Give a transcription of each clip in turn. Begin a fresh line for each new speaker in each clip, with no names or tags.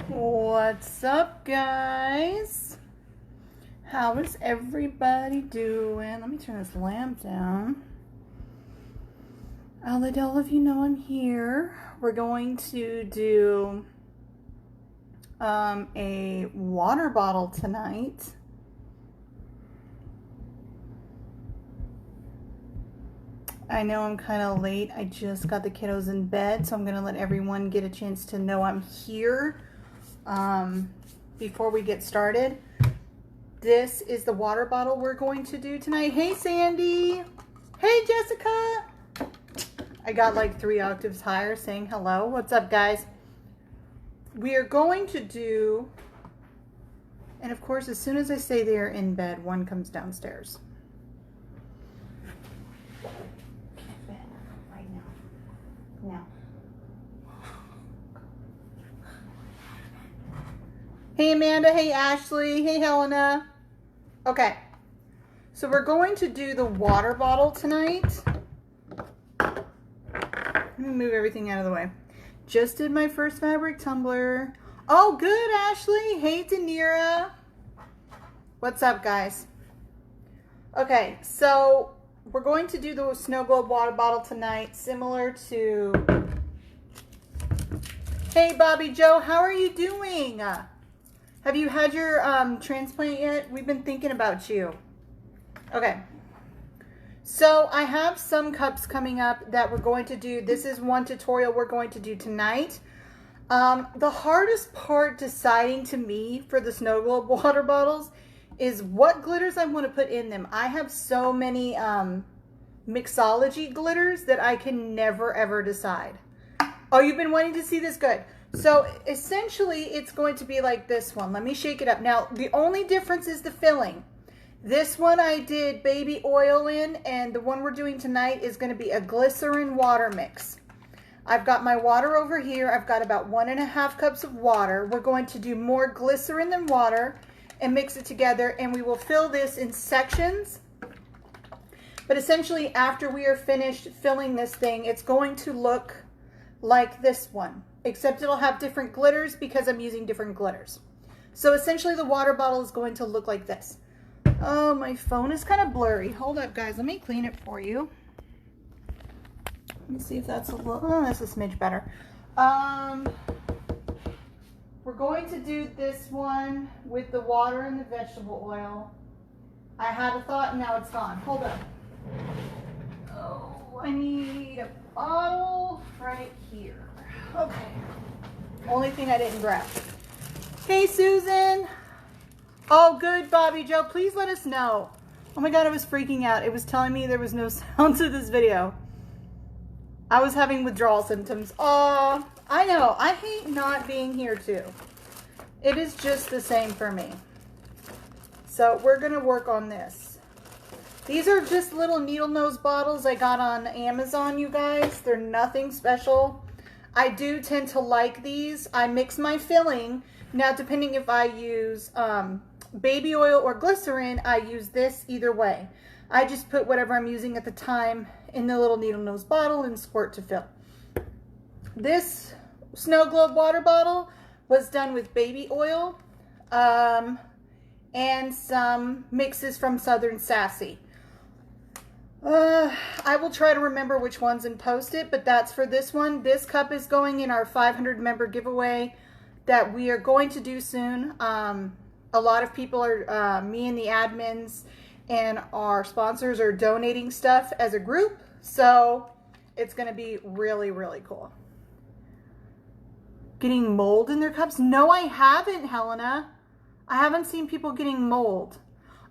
What's up, guys? How is everybody doing? Let me turn this lamp down. I'll let all of you know I'm here. We're going to do a water bottle tonight. I know I'm kind of late. I just got the kiddos in bed, so I'm going to let everyone get a chance to know I'm here before we get started. This is the water bottle we're going to do tonight. Hey, Sandy. Hey, Jessica. I got like 3 octaves higher saying hello. What's up, guys? We are going to do, and of course, as soon as I say they're in bed, one comes downstairs. Now. Hey Amanda, hey Ashley, hey Helena. Okay, so we're going to do the water bottle tonight. Let me move everything out of the way. Just did my first fabric tumbler. Oh, good, Ashley. Hey, Danira. What's up, guys? Okay, so we're going to do the Snowglobe water bottle tonight, similar to... Hey, Bobby Joe, how are you doing? Have you had your transplant yet? We've been thinking about you. Okay. So I have some cups coming up that we're going to do. This is one tutorial we're going to do tonight. The hardest part deciding to me for the Snowglobe water bottles is what glitters I want to put in them. I have so many mixology glitters that I can never ever decide. Oh, you've been wanting to see this? Good. So essentially it's going to be like this one. Let me shake it up. Now the only difference is the filling. This one I did baby oil in, and the one we're doing tonight is going to be a glycerin water mix. I've got my water over here. I've got about 1.5 cups of water. We're going to do more glycerin than water and mix it together, and we will fill this in sections. But essentially, after we are finished filling this thing, it's going to look like this one, except it'll have different glitters because I'm using different glitters. So essentially, the water bottle is going to look like this. Oh, my phone is kind of blurry. Hold up, guys. Let me clean it for you. Let me see if that's a little... Oh, that's a smidge better. We're going to do this one with the water and the vegetable oil. I had a thought and now it's gone. Hold up. Oh, I need a bottle right here. Okay. Only thing I didn't grab. Hey, Susan. Oh, good, Bobby Joe. Please let us know. Oh my God, I was freaking out. It was telling me there was no sound to this video. I was having withdrawal symptoms. Oh, I know. I hate not being here too. It is just the same for me. So we're going to work on this. These are just little needle nose bottles I got on Amazon, you guys. They're nothing special. I do tend to like these. I mix my filling. Now, depending if I use baby oil or glycerin, I use this either way. I just put whatever I'm using at the time in the little needle nose bottle and squirt to fill. This Snowglobe water bottle was done with baby oil and some mixes from Southern Sassy. I will try to remember which ones and post it, but that's for this one. This cup is going in our 500 member giveaway that we are going to do soon. A lot of people are, me and the admins and our sponsors are donating stuff as a group. So it's going to be really, really cool. Getting mold in their cups? No, I haven't, Helena. I haven't seen people getting mold.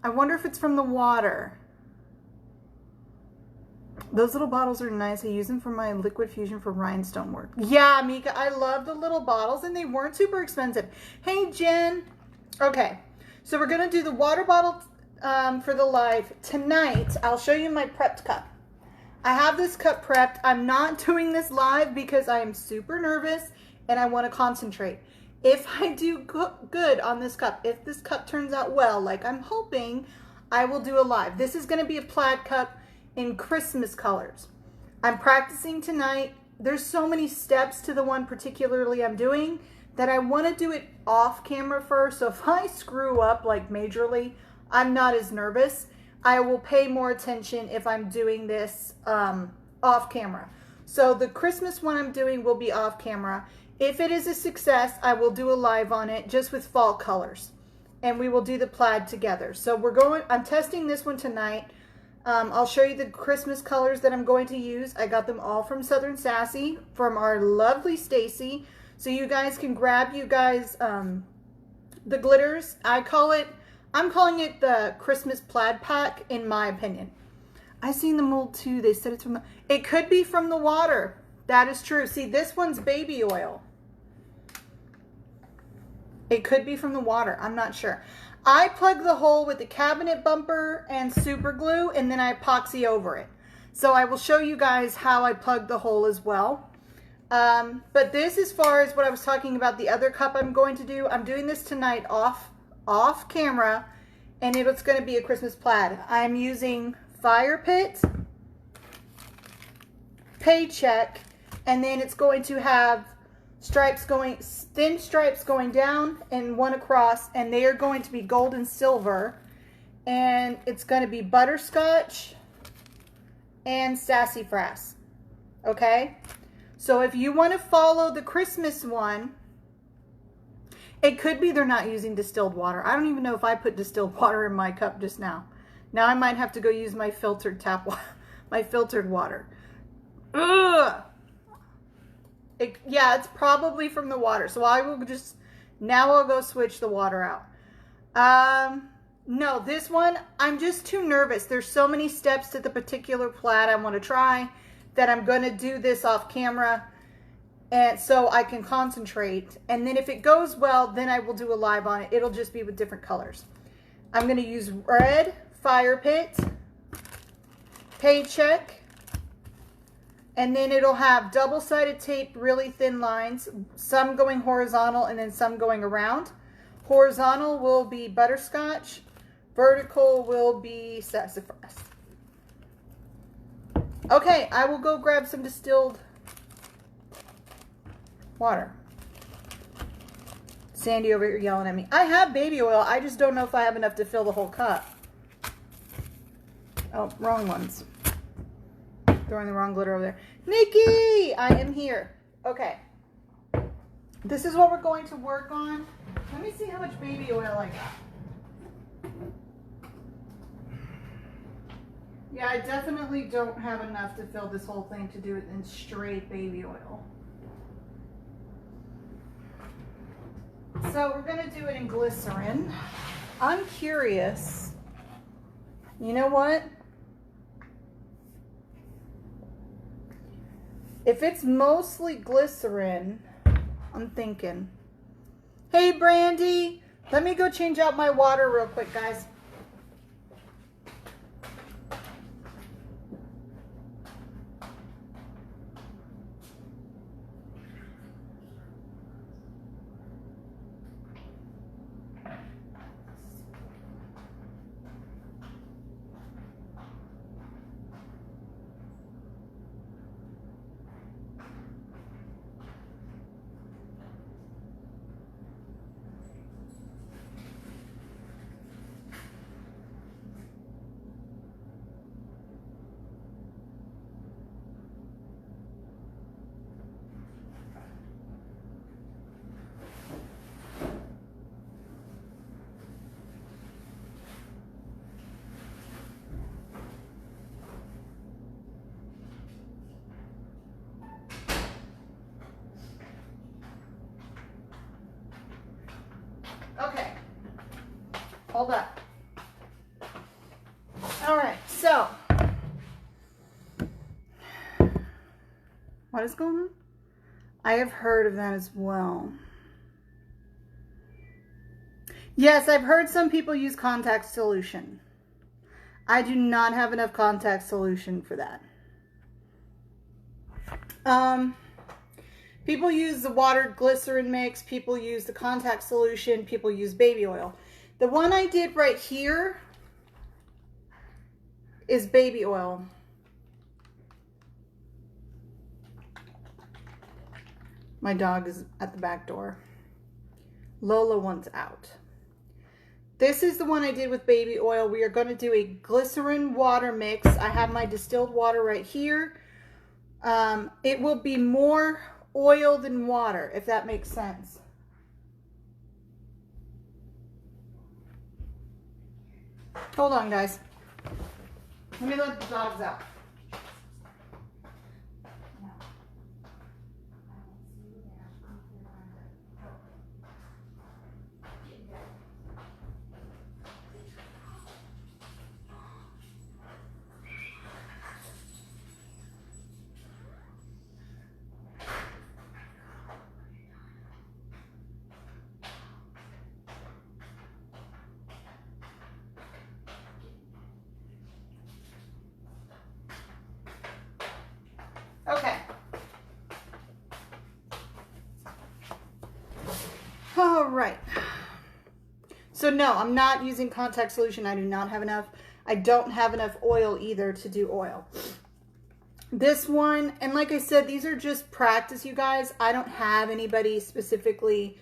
I wonder if it's from the water. Those little bottles are nice. I use them for my liquid fusion for rhinestone work. Yeah, Mika, I love the little bottles and they weren't super expensive. Hey, Jen. Okay, so we're going to do the water bottle for the live. Tonight, I'll show you my prepped cup. I have this cup prepped. I'm not doing this live because I am super nervous and I want to concentrate. If I do good on this cup, if this cup turns out well, like I'm hoping, I will do a live. This is going to be a plaid cup in Christmas colors. I'm practicing tonight. There's so many steps to the one particularly I'm doing that I want to do it off camera first. So if I screw up like majorly, I'm not as nervous. I will pay more attention if I'm doing this off camera. So the Christmas one I'm doing will be off camera. If it is a success, I will do a live on it just with fall colors. And we will do the plaid together. So I'm testing this one tonight. I'll show you the Christmas colors that I'm going to use. I got them all from Southern Sassy from our lovely Stacy. So you guys can grab the glitters. I'm calling it the Christmas plaid pack in my opinion. I seen the mold too. They said it's from it could be from the water. That is true. See, this one's baby oil. It could be from the water. I'm not sure. I plug the hole with the cabinet bumper and super glue, and then I epoxy over it. So I will show you guys how I plug the hole as well. But this, as far as what I was talking about, the other cup I'm going to do, I'm doing this tonight off camera, and it's going to be a Christmas plaid. I'm using Fire Pit, Paycheck, and then it's going to have thin stripes going down and one across, and they are going to be gold and silver, and it's going to be butterscotch and sassafras. Okay, so if you want to follow the Christmas one, it could be they're not using distilled water. I don't even know if I put distilled water in my cup just now. Now I might have to go use my filtered tap water, my filtered water. Ugh. Yeah, it's probably from the water. So I will now I'll go switch the water out. No, this one, I'm just too nervous. There's so many steps to the particular plaid I want to try that I'm going to do this off camera, and so I can concentrate. And then if it goes well, then I will do a live on it. It'll just be with different colors. I'm going to use red Fire Pit, Paycheck, and then it'll have double-sided tape, really thin lines, some going horizontal and then some going around. Horizontal will be butterscotch, vertical will be sassafras. Okay, I will go grab some distilled water. Sandy over here yelling at me. I have baby oil, I just don't know if I have enough to fill the whole cup. Oh, wrong ones. Throwing the wrong glitter over there. Nikki, I am here. Okay. This is what we're going to work on. Let me see how much baby oil I got. Yeah, I definitely don't have enough to fill this whole thing to do it in straight baby oil. So we're going to do it in glycerin. I'm curious. You know what? If it's mostly glycerin, I'm thinking. Hey, Brandy, let me go change out my water real quick, guys. Okay, hold up. All right, so what is going on? I have heard of that as well. Yes, I've heard some people use contact solution. I do not have enough contact solution for that. People use the watered glycerin mix, people use the contact solution, people use baby oil. The one I did right here is baby oil. My dog is at the back door. Lola wants out. This is the one I did with baby oil. We are going to do a glycerin water mix. I have my distilled water right here. It will be more oil than water, if that makes sense. Hold on, guys. Let me let the dogs out. Okay. All right. So no, I'm not using contact solution. I do not have enough. I don't have enough oil either to do oil. This one, and like I said, these are just practice, you guys. I don't have anybody specifically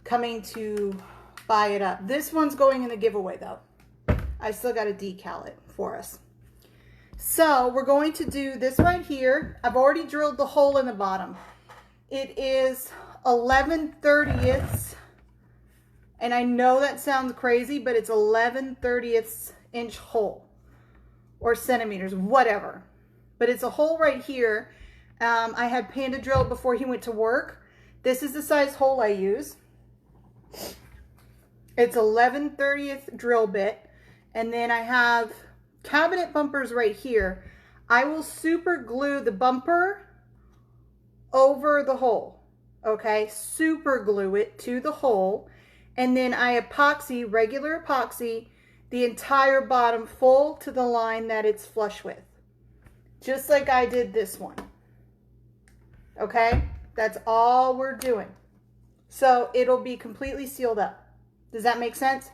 coming to buy it up. This one's going in the giveaway though. I still got to decal it for us. So we're going to do this right here. I've already drilled the hole in the bottom. It is 11/30, and I know that sounds crazy, but it's 11/30 inch hole or centimeters, whatever. But it's a hole right here. I had Panda drill it before he went to work. This is the size hole I use. It's 11/30 drill bit, and then I have cabinet bumpers right here. I will super glue the bumper over the hole, okay? Super glue it to the hole, and then I epoxy, regular epoxy, the entire bottom full to the line that it's flush with, just like I did this one, okay? That's all we're doing. So it'll be completely sealed up. Does that make sense?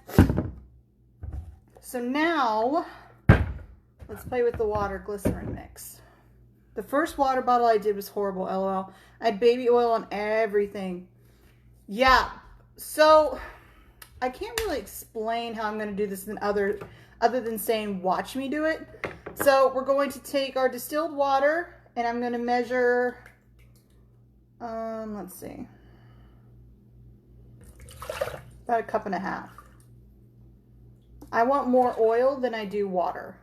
So now, let's play with the water glycerin mix. The first water bottle I did was horrible, LOL. I had baby oil on everything. Yeah, so I can't really explain how I'm going to do this other than saying watch me do it. So we're going to take our distilled water, and I'm going to measure, let's see, about 1.5 cups. I want more oil than I do water.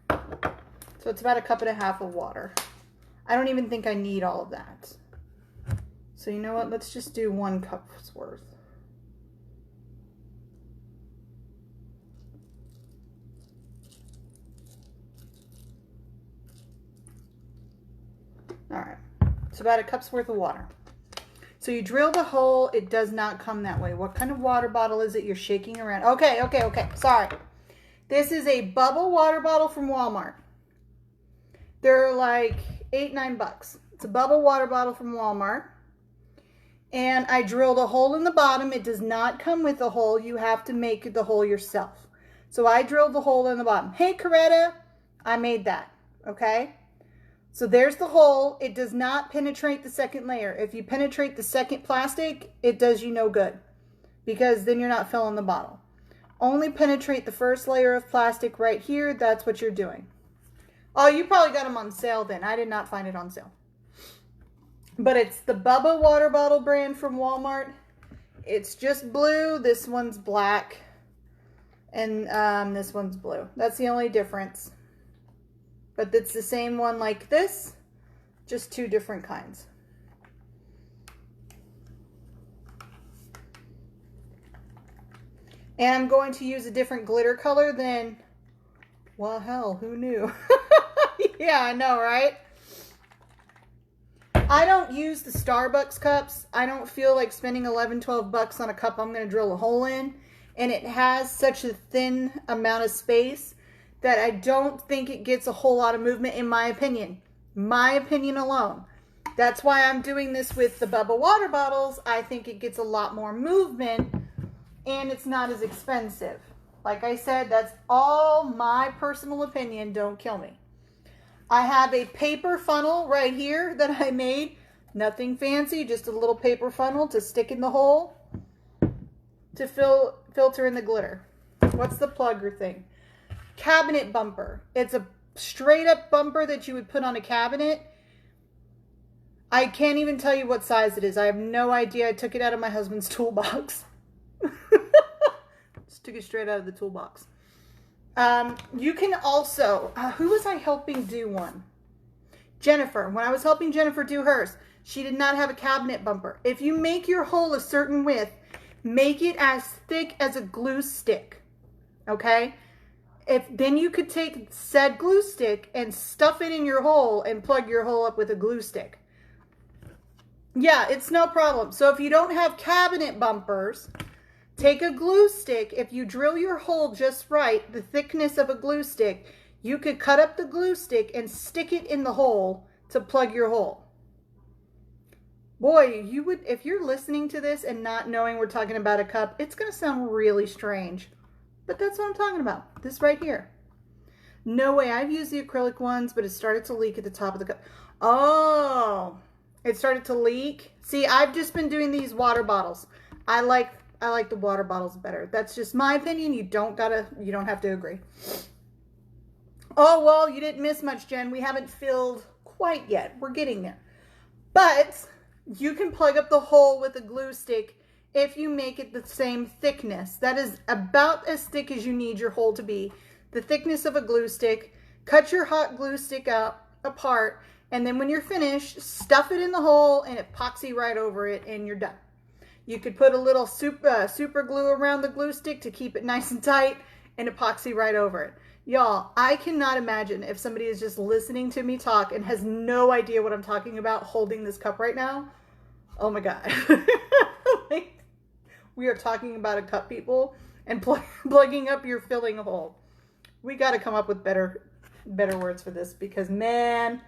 So it's about 1.5 cups of water. I don't even think I need all of that. So you know what? Let's just do 1 cup's worth. All right. It's about 1 cup's worth of water. So you drill the hole. It does not come that way. What kind of water bottle is it you're shaking around? Okay. Sorry. This is a bubble water bottle from Walmart. They're like $8-9. It's a bubble water bottle from Walmart. And I drilled a hole in the bottom. It does not come with a hole. You have to make the hole yourself. So I drilled the hole in the bottom. Hey, Coretta, I made that. Okay. So there's the hole. It does not penetrate the second layer. If you penetrate the second plastic, it does you no good, because then you're not filling the bottle. Only penetrate the first layer of plastic right here. That's what you're doing. Oh, you probably got them on sale then. I did not find it on sale. But it's the Bubba water bottle brand from Walmart. It's just blue. This one's black. And this one's blue. That's the only difference. But it's the same one like this, just 2 different kinds. And I'm going to use a different glitter color than, well, hell, who knew? Yeah, I know, right? I don't use the Starbucks cups. I don't feel like spending $11-12 on a cup I'm going to drill a hole in. And it has such a thin amount of space that I don't think it gets a whole lot of movement, in my opinion. My opinion alone. That's why I'm doing this with the Bubba water bottles. I think it gets a lot more movement, and it's not as expensive. Like I said, that's all my personal opinion. Don't kill me. I have a paper funnel right here that I made. Nothing fancy, just a little paper funnel to stick in the hole. to filter in the glitter. What's the plugger thing? Cabinet bumper. It's a straight up bumper that you would put on a cabinet. I can't even tell you what size it is. I have no idea. I took it out of my husband's toolbox. Just took it straight out of the toolbox. You can also, who was I helping do one? Jennifer. When I was helping Jennifer do hers, she did not have a cabinet bumper. If you make your hole a certain width, make it as thick as a glue stick. Okay? Then you could take said glue stick and stuff it in your hole and plug your hole up with a glue stick. Yeah, it's no problem. So if you don't have cabinet bumpers, take a glue stick. If you drill your hole just right, the thickness of a glue stick, you could cut up the glue stick and stick it in the hole to plug your hole. Boy, you would, if you're listening to this and not knowing we're talking about a cup, it's going to sound really strange. But that's what I'm talking about. This right here. No way. I've used the acrylic ones, but it started to leak at the top of the cup. Oh, it started to leak. See, I've just been doing these water bottles. I like the water bottles better. That's just my opinion. You don't have to agree. Oh, well, you didn't miss much, Jen. We haven't filled quite yet. We're getting there. But you can plug up the hole with a glue stick if you make it the same thickness. That is about as thick as you need your hole to be. The thickness of a glue stick. Cut your hot glue stick out apart, and then when you're finished, stuff it in the hole and epoxy right over it, and you're done. You could put a little super glue around the glue stick to keep it nice and tight and epoxy right over it. Y'all, I cannot imagine if somebody is just listening to me talk and has no idea what I'm talking about holding this cup right now. Oh my God. Like, we are talking about a cup, people, and plugging up your filling hole. We got to come up with better words for this because, man,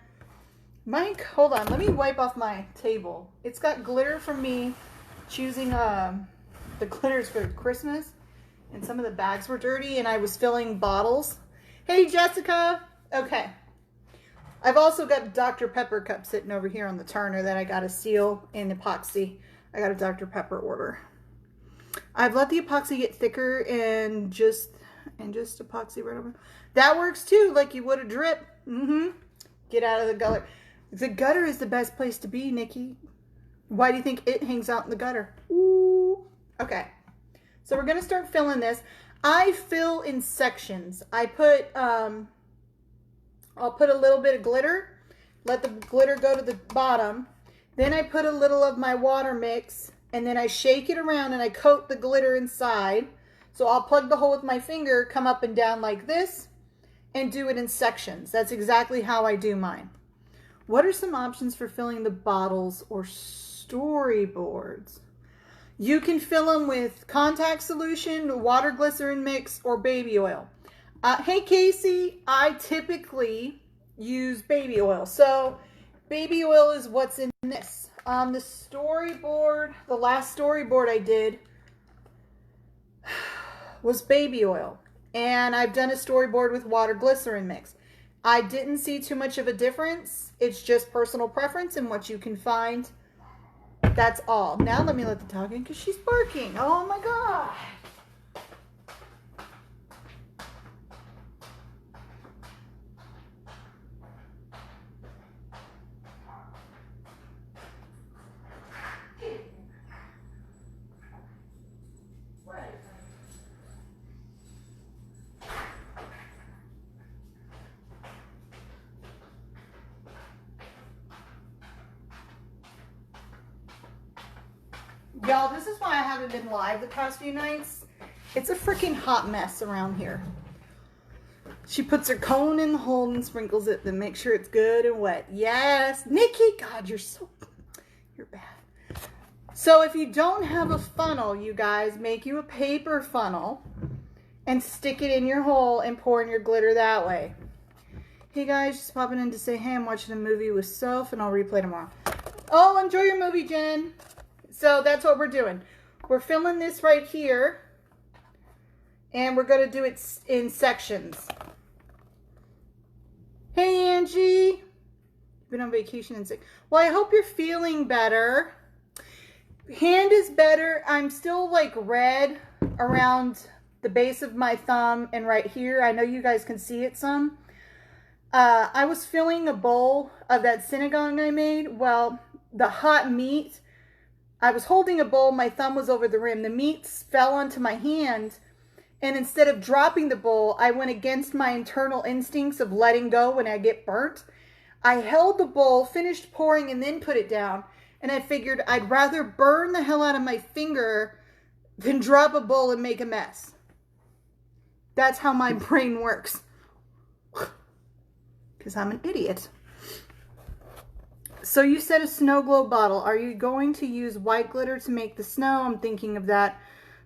Mike, hold on. Let me wipe off my table. It's got glitter from me choosing the glitters for Christmas, and some of the bags were dirty, and I was filling bottles. Hey, Jessica. Okay. I've also got Dr. Pepper cup sitting over here on the turner that I got to seal in epoxy. I got a Dr. Pepper order. I've let the epoxy get thicker and just epoxy right over. That works too, like you would a drip. Get out of the gutter. The gutter is the best place to be, Nikki. Why do you think it hangs out in the gutter? Ooh. Okay. So we're going to start filling this. I fill in sections. I'll put a little bit of glitter. Let the glitter go to the bottom. Then I put a little of my water mix, and then I shake it around and I coat the glitter inside. So I'll plug the hole with my finger, come up and down like this, and do it in sections. That's exactly how I do mine. What are some options for filling the bottles or storyboards? You can fill them with contact solution, water glycerin mix, or baby oil. Hey, Casey, I typically use baby oil. So baby oil is what's in this. The storyboard, the last storyboard I did was baby oil. And I've done a storyboard with water glycerin mix. I didn't see too much of a difference. It's just personal preference and what you can find. That's all. Now let me let the dog in because she's barking. Oh my God. Y'all, this is why I haven't been live the past few nights. It's a freaking hot mess around here. She puts her cone in the hole and sprinkles it, then make sure it's good and wet. Yes, Nikki, God, you're bad. So if you don't have a funnel, you guys, make you a paper funnel and stick it in your hole and pour in your glitter that way. Hey guys, just popping in to say, hey, I'm watching a movie with Soph and I'll replay tomorrow. Oh, enjoy your movie, Jen. So that's what we're doing. We're filling this right here. And we're going to do it in sections. Hey, Angie. You've been on vacation and sick. Well, I hope you're feeling better. Hand is better. I'm still like red around the base of my thumb and right here. I know you guys can see it some. I was filling a bowl of that sinigang I made. Well, the hot meat, I was holding a bowl. My thumb was over the rim. The meat fell onto my hand. And instead of dropping the bowl, I went against my internal instincts of letting go when I get burnt. I held the bowl, finished pouring, and then put it down. And I figured I'd rather burn the hell out of my finger than drop a bowl and make a mess. That's how my brain works. Because I'm an idiot. So you said a snow globe bottle. Are you going to use white glitter to make the snow? I'm thinking of that,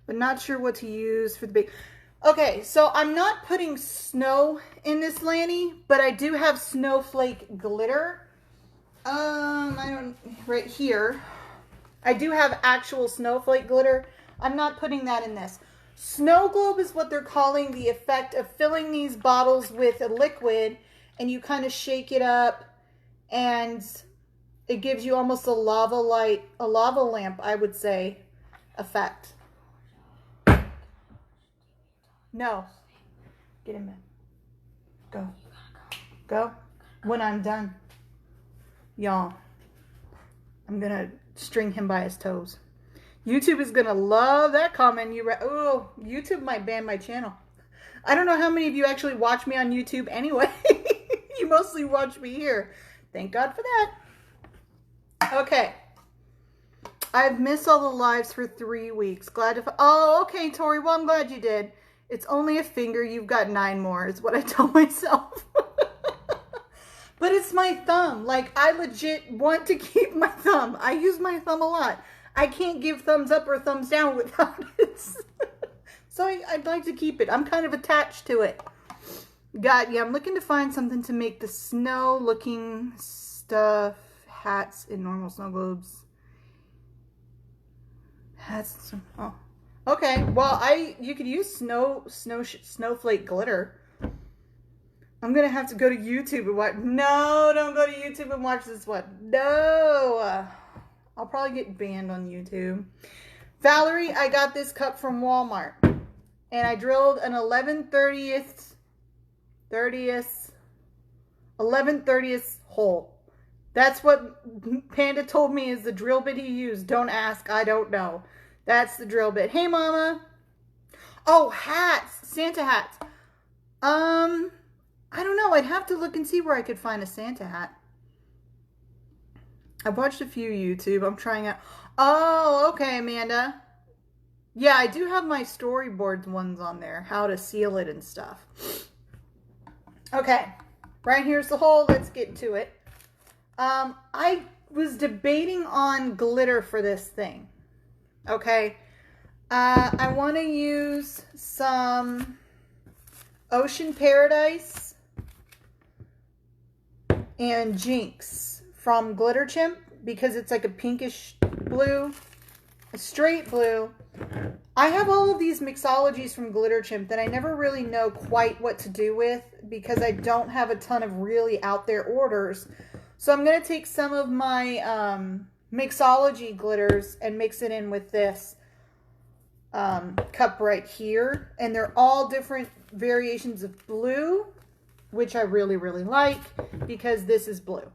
but not sure what to use for the big. Okay, so I'm not putting snow in this, Lanny, but I do have snowflake glitter. Right here. I do have actual snowflake glitter. I'm not putting that in this. Snow globe is what they're calling the effect of filling these bottles with a liquid, and you kind of shake it up, and it gives you almost a lava lamp, I would say, effect. No. Get in bed. Go. Go. When I'm done. Y'all, I'm going to string him by his toes. YouTube is going to love that comment. Oh, YouTube might ban my channel. I don't know how many of you actually watch me on YouTube anyway. You mostly watch me here. Thank God for that. Okay. I've missed all the lives for 3 weeks. Glad to... Oh, okay, Tori. Well, I'm glad you did. It's only a finger. You've got 9 more is what I tell myself. But it's my thumb. Like, I legit want to keep my thumb. I use my thumb a lot. I can't give thumbs up or thumbs down without it. So I'd like to keep it. I'm kind of attached to it. Yeah, I'm looking to find something to make the snow-looking stuff. Hats in normal snow globes. Hats. Oh. Okay. Well, you could use snowflake glitter. I'm going to have to go to YouTube and watch. No, don't go to YouTube and watch this one. No. I'll probably get banned on YouTube. Valerie, I got this cup from Walmart. And I drilled an 11/30th hole. That's what Panda told me is the drill bit he used. Don't ask. I don't know. That's the drill bit. Hey, Mama. Oh, hats. Santa hats. I don't know. I'd have to look and see where I could find a Santa hat. I've watched a few YouTube. I'm trying out. Oh, okay, Amanda. Yeah, I do have my storyboard ones on there. How to seal it and stuff. Okay. Right here's the hole. Let's get to it. I was debating on glitter for this thing. Okay. I want to use some Ocean Paradise and Jinx from Glitter Chimp because it's like a pinkish blue, a straight blue. I have all of these mixologies from Glitter Chimp that I never really know quite what to do with because I don't have a ton of really out there orders. So I'm going to take some of my mixology glitters and mix it in with this cup right here. And they're all different variations of blue, which I really, really like because this is blue.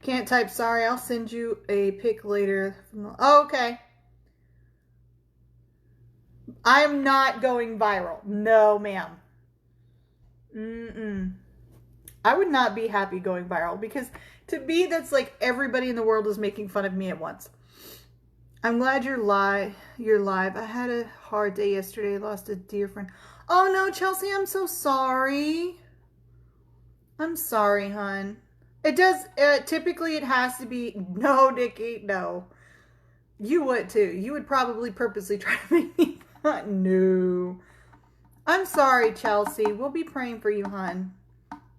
Can't type, sorry. I'll send you a pic later. Oh, okay. I'm not going viral. No, ma'am. I would not be happy going viral because to me, that's like everybody in the world is making fun of me at once. I'm glad you're live. I had a hard day yesterday. Lost a dear friend. Oh no, Chelsea, I'm so sorry. I'm sorry, hon. It does, typically it has to be, no, Nikki, no. You would too. You would probably purposely try to make me fun. No. I'm sorry, Chelsea. We'll be praying for you, hon.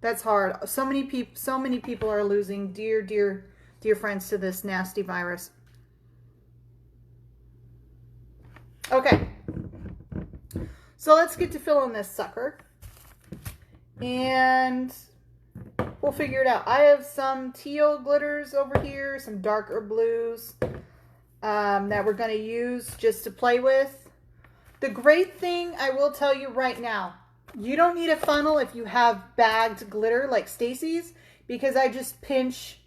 That's hard. So many people are losing dear friends to this nasty virus. Okay. So let's get to filling this sucker. And we'll figure it out. I have some teal glitters over here, some darker blues. that we're going to use just to play with. The great thing I will tell you right now, you don't need a funnel if you have bagged glitter like Stacy's, because I just pinch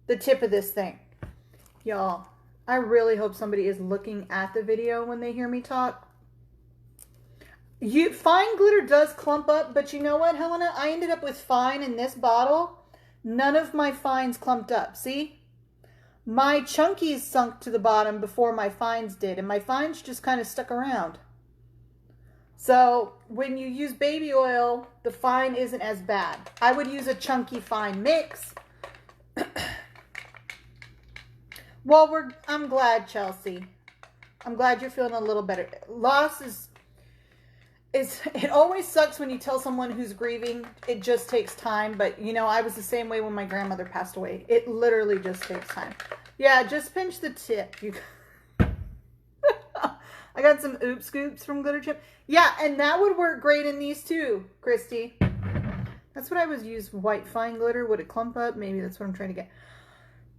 the tip of this thing. Y'all, I really hope somebody is looking at the video when they hear me talk. Fine glitter does clump up, but you know what, Helena? I ended up with fine in this bottle. None of my fines clumped up. See? My chunkies sunk to the bottom before my fines did, and my fines just kind of stuck around. So when you use baby oil, the fine isn't as bad. I would use a chunky fine mix. Well, I'm glad, Chelsea. I'm glad you're feeling a little better. Loss it always sucks when you tell someone who's grieving. It just takes time. But, you know, I was the same way when my grandmother passed away. It literally just takes time. Yeah, just pinch the tip. I got some Oop Scoops from Glitter Chip. Yeah, and that would work great in these too, Christy. That's what I was using. White fine glitter. Would it clump up? Maybe that's what I'm trying to get.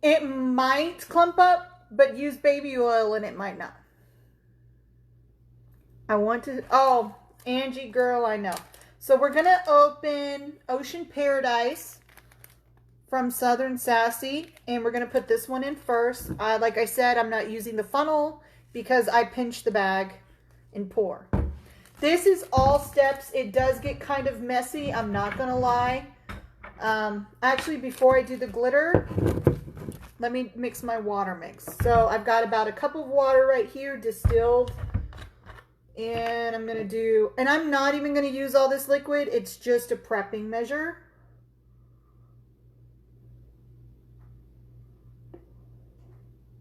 It might clump up, but use baby oil and it might not. Oh, Angie girl, I know. So we're going to open Ocean Paradise from Southern Sassy, and we're going to put this one in first. Like I said, I'm not using the funnel because I pinch the bag and pour. This is all steps. It does get kind of messy, I'm not going to lie. Actually, before I do the glitter, let me mix my water mix. So I've got about a cup of water right here, distilled. And I'm going to do, and I'm not even going to use all this liquid. It's just a prepping measure.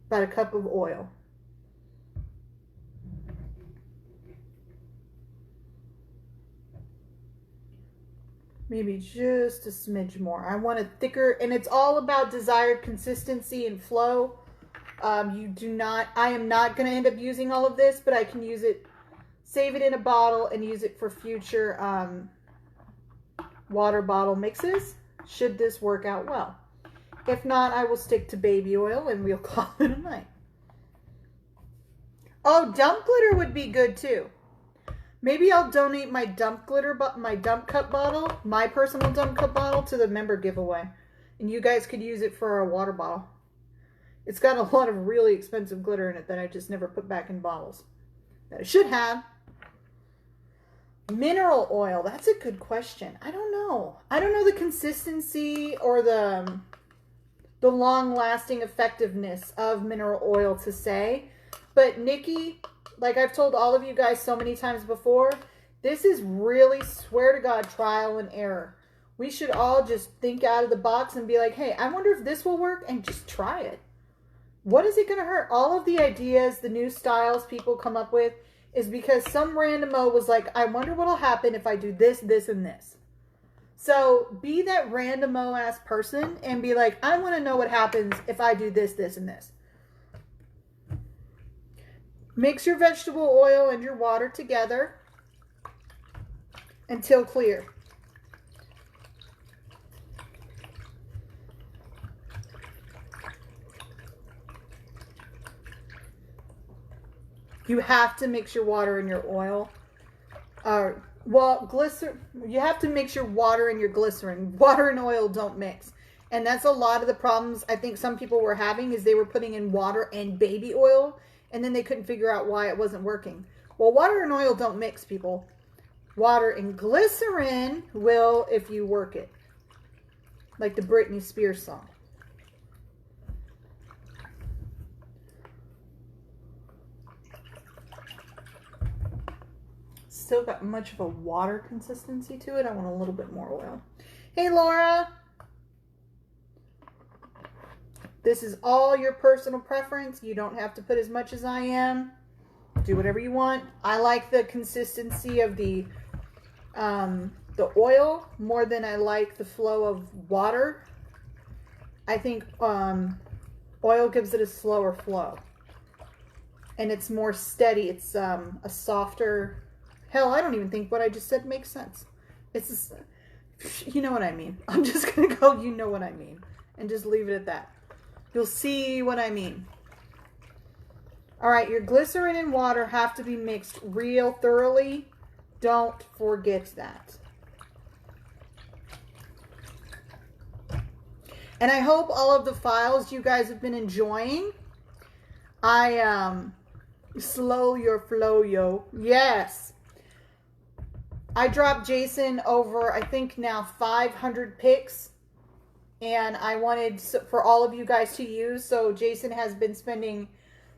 About a cup of oil. Maybe just a smidge more. I want it thicker, and it's all about desired consistency and flow. I am not going to end up using all of this, but I can use it, save it in a bottle, and use it for future water bottle mixes, should this work out well. If not, I will stick to baby oil, and we'll call it a night. Oh, dump glitter would be good, too. Maybe I'll donate my dump glitter, my dump cup bottle, my personal dump cup bottle, to the member giveaway. And you guys could use it for a water bottle. It's got a lot of really expensive glitter in it that I just never put back in bottles. That I should have. Mineral oil. That's a good question. I don't know. I don't know the consistency or the long-lasting effectiveness of mineral oil to say. But Nikki, like I've told all of you guys so many times before, this is really, swear to God, trial and error. We should all just think out of the box and be like, hey, I wonder if this will work, and just try it. What is it going to hurt? All of the ideas, the new styles people come up with is because some randomo was like, I wonder what'll happen if I do this, this, and this. So be that randomo ass person and be like, I want to know what happens if I do this, this, and this. Mix your vegetable oil and your water together until clear. You have to mix your water and your oil. Glycerin. You have to mix your water and your glycerin. Water and oil don't mix. And that's a lot of the problems I think some people were having, is they were putting in water and baby oil, and then they couldn't figure out why it wasn't working. Well, water and oil don't mix, people. Water and glycerin will if you work it. Like the Britney Spears song. Still got much of a water consistency to it. I want a little bit more oil. Hey, Laura. This is all your personal preference. You don't have to put as much as I am. Do whatever you want. I like the consistency of the oil more than I like the flow of water. I think oil gives it a slower flow. And it's more steady. It's a softer... Hell, I don't even think what I just said makes sense. It's just, you know what I mean. I'm just going to go, you know what I mean. And just leave it at that. You'll see what I mean. All right, your glycerin and water have to be mixed real thoroughly. Don't forget that. And I hope all of the files you guys have been enjoying. Slow your flow, yo. Yes. I dropped Jason over, I think now 500 pics. And I wanted for all of you guys to use. So Jason has been spending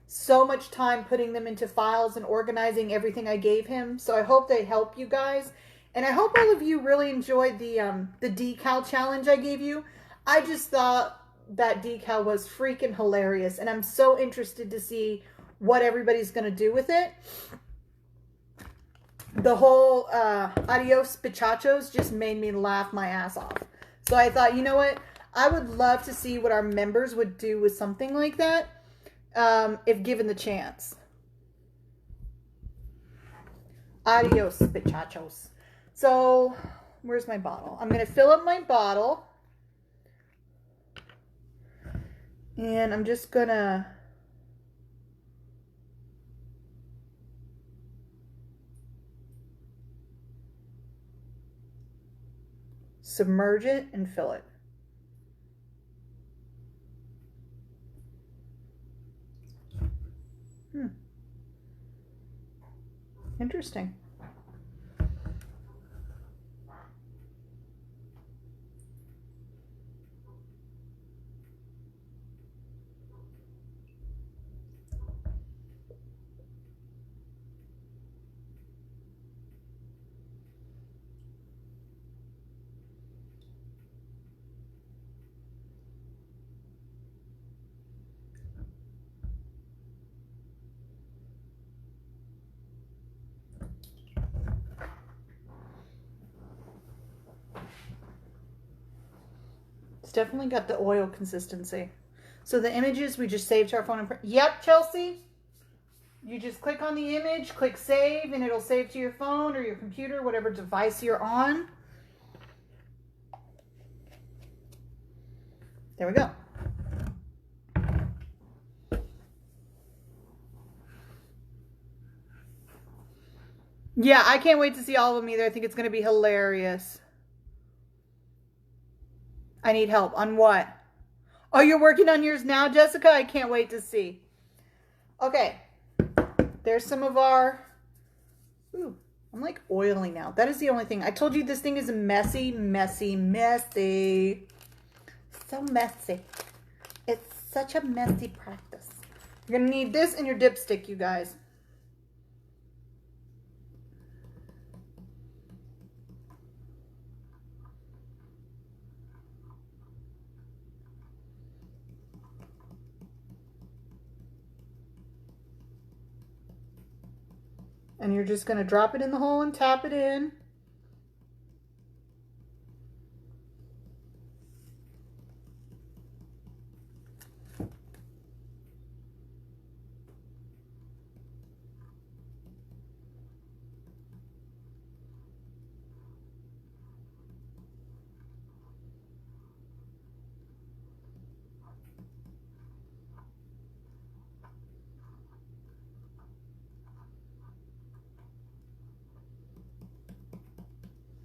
so much time putting them into files and organizing everything I gave him. So I hope they help you guys. And I hope all of you really enjoyed the decal challenge I gave you. I just thought that decal was freaking hilarious. And I'm so interested to see what everybody's going to do with it. The whole adios bichachos just made me laugh my ass off. So I thought, you know what? I would love to see what our members would do with something like that if given the chance. Adios, bichachos. So, where's my bottle? I'm going to fill up my bottle. And I'm just going to... submerge it and fill it. Interesting. It's definitely got the oil consistency. So the images we just saved to our phone and print. Yep, Chelsea. You just click on the image, click save, and it'll save to your phone or your computer, whatever device you're on. There we go. Yeah, I can't wait to see all of them either. I think it's going to be hilarious. I need help. On what? Oh, you're working on yours now, Jessica? I can't wait to see. Okay. There's some of our... Ooh, I'm like oily now. That is the only thing. I told you this thing is messy, messy, messy. So messy. It's such a messy practice. You're going to need this and your dipstick, you guys. And you're just going to drop it in the hole and tap it in.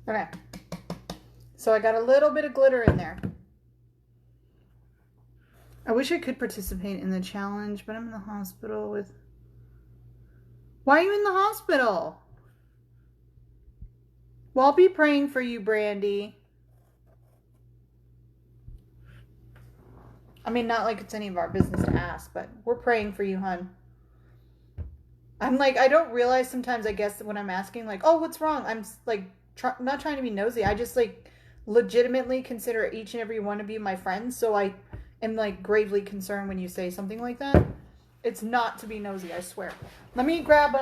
Okay, so I got a little bit of glitter in there. I wish I could participate in the challenge, but I'm in the hospital with... Why are you in the hospital? Well, I'll be praying for you, Brandy. I mean, not like it's any of our business to ask, but we're praying for you, hon. I'm like, I don't realize sometimes, I guess, when I'm asking, like, oh, what's wrong? I'm like... not trying to be nosy. I just like legitimately consider each and every one of you my friends. So I am like gravely concerned when you say something like that. It's not to be nosy, I swear. Let me grab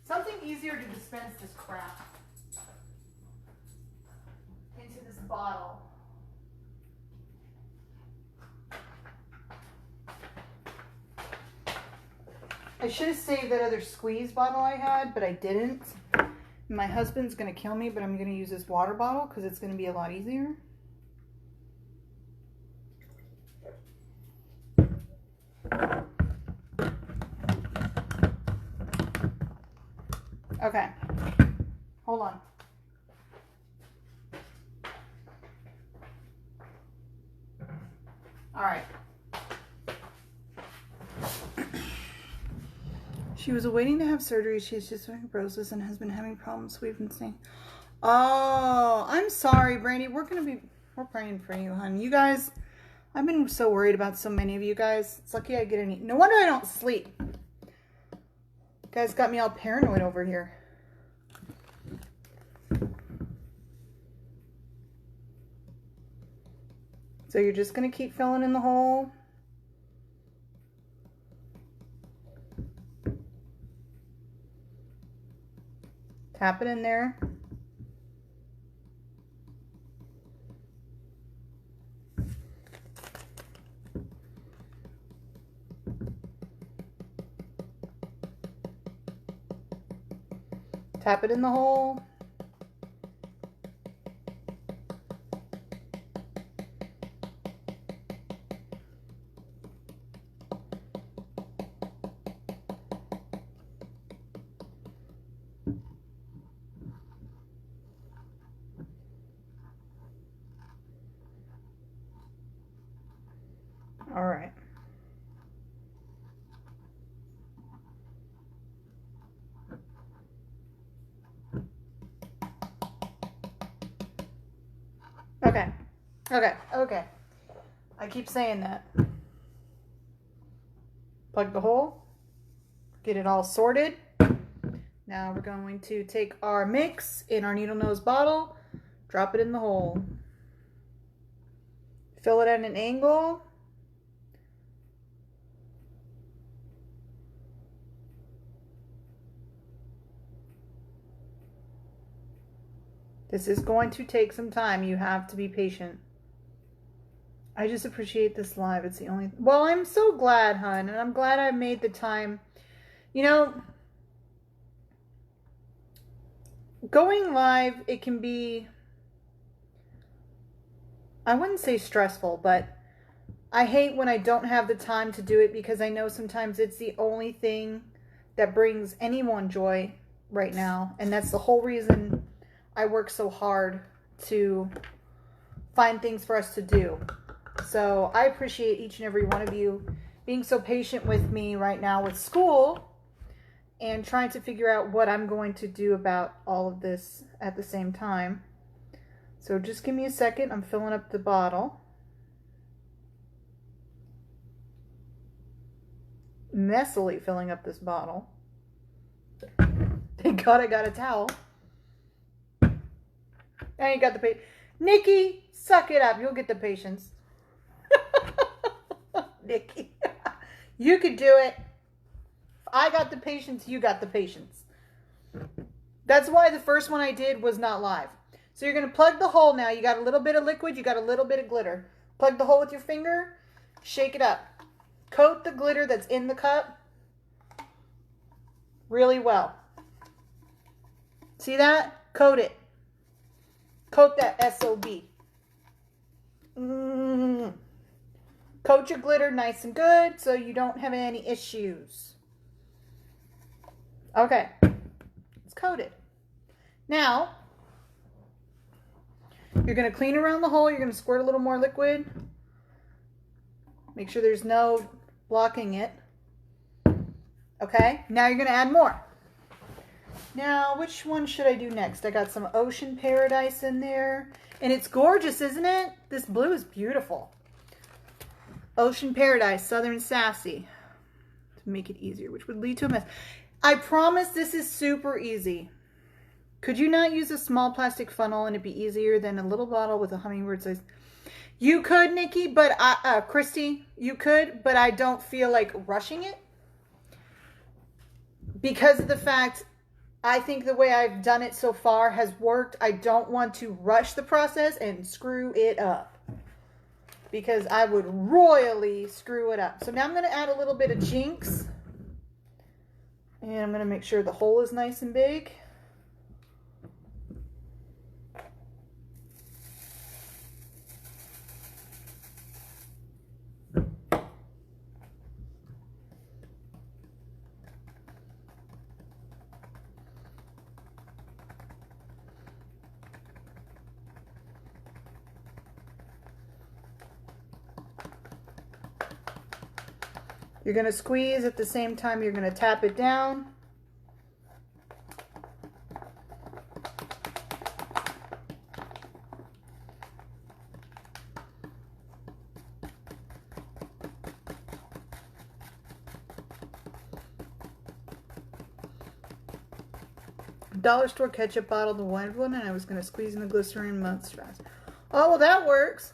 something easier to dispense this crap into this bottle. I should have saved that other squeeze bottle I had, but I didn't. My husband's going to kill me, but I'm going to use this water bottle because it's going to be a lot easier. Okay. Hold on. All right. She was waiting to have surgery. She's just fibrosis and has been having problems sleeping. Oh, I'm sorry, Brandy. We're praying for you, hon. You guys, I've been so worried about so many of you guys. It's lucky I get any. No wonder I don't sleep. You guys got me all paranoid over here. So you're just going to keep filling in the hole. Tap it in there. Tap it in the hole. All right. Okay. Okay. I keep saying that. Plug the hole. Get it all sorted. Now we're going to take our mix in our needle nose bottle, drop it in the hole. Fill it at an angle. This is going to take some time. You have to be patient. I just appreciate this live. It's the only... Well, I'm so glad, hon, and I'm glad I made the time. You know, going live, it can be... I wouldn't say stressful, but I hate when I don't have the time to do it because I know sometimes it's the only thing that brings anyone joy right now. And that's the whole reason I work so hard to find things for us to do. So I appreciate each and every one of you being so patient with me right now with school and trying to figure out what I'm going to do about all of this at the same time. So just give me a second. I'm filling up the bottle. Messily filling up this bottle. Thank God I got a towel. I ain't got the patience. Nikki, suck it up. You'll get the patience. Nikki, you could do it. I got the patience. You got the patience. That's why the first one I did was not live. So you're going to plug the hole now. You got a little bit of liquid. You got a little bit of glitter. Plug the hole with your finger. Shake it up. Coat the glitter that's in the cup really well. See that? Coat it. Coat that SOB. Coat your glitter nice and good so you don't have any issues. Okay. It's coated. Now, you're going to clean around the hole. You're going to squirt a little more liquid. Make sure there's no blocking it. Okay. Now you're going to add more. Now, which one should I do next? I got some Ocean Paradise in there. And it's gorgeous, isn't it? This blue is beautiful. Ocean Paradise, Southern Sassy. To make it easier, which would lead to a mess. I promise this is super easy. Could you not use a small plastic funnel and it'd be easier than a little bottle with a hummingbird size? You could, Nikki, but Christy, you could, but I don't feel like rushing it. Because of the fact, I think the way I've done it so far has worked. I don't want to rush the process and screw it up. Because I would royally screw it up. So now I'm going to add a little bit of Jinx. And I'm going to make sure the hole is nice and big. You're going to squeeze at the same time you're going to tap it down. Dollar store ketchup bottle, the wide one, and I was going to squeeze in the glycerin mouthwash. Oh, well, that works.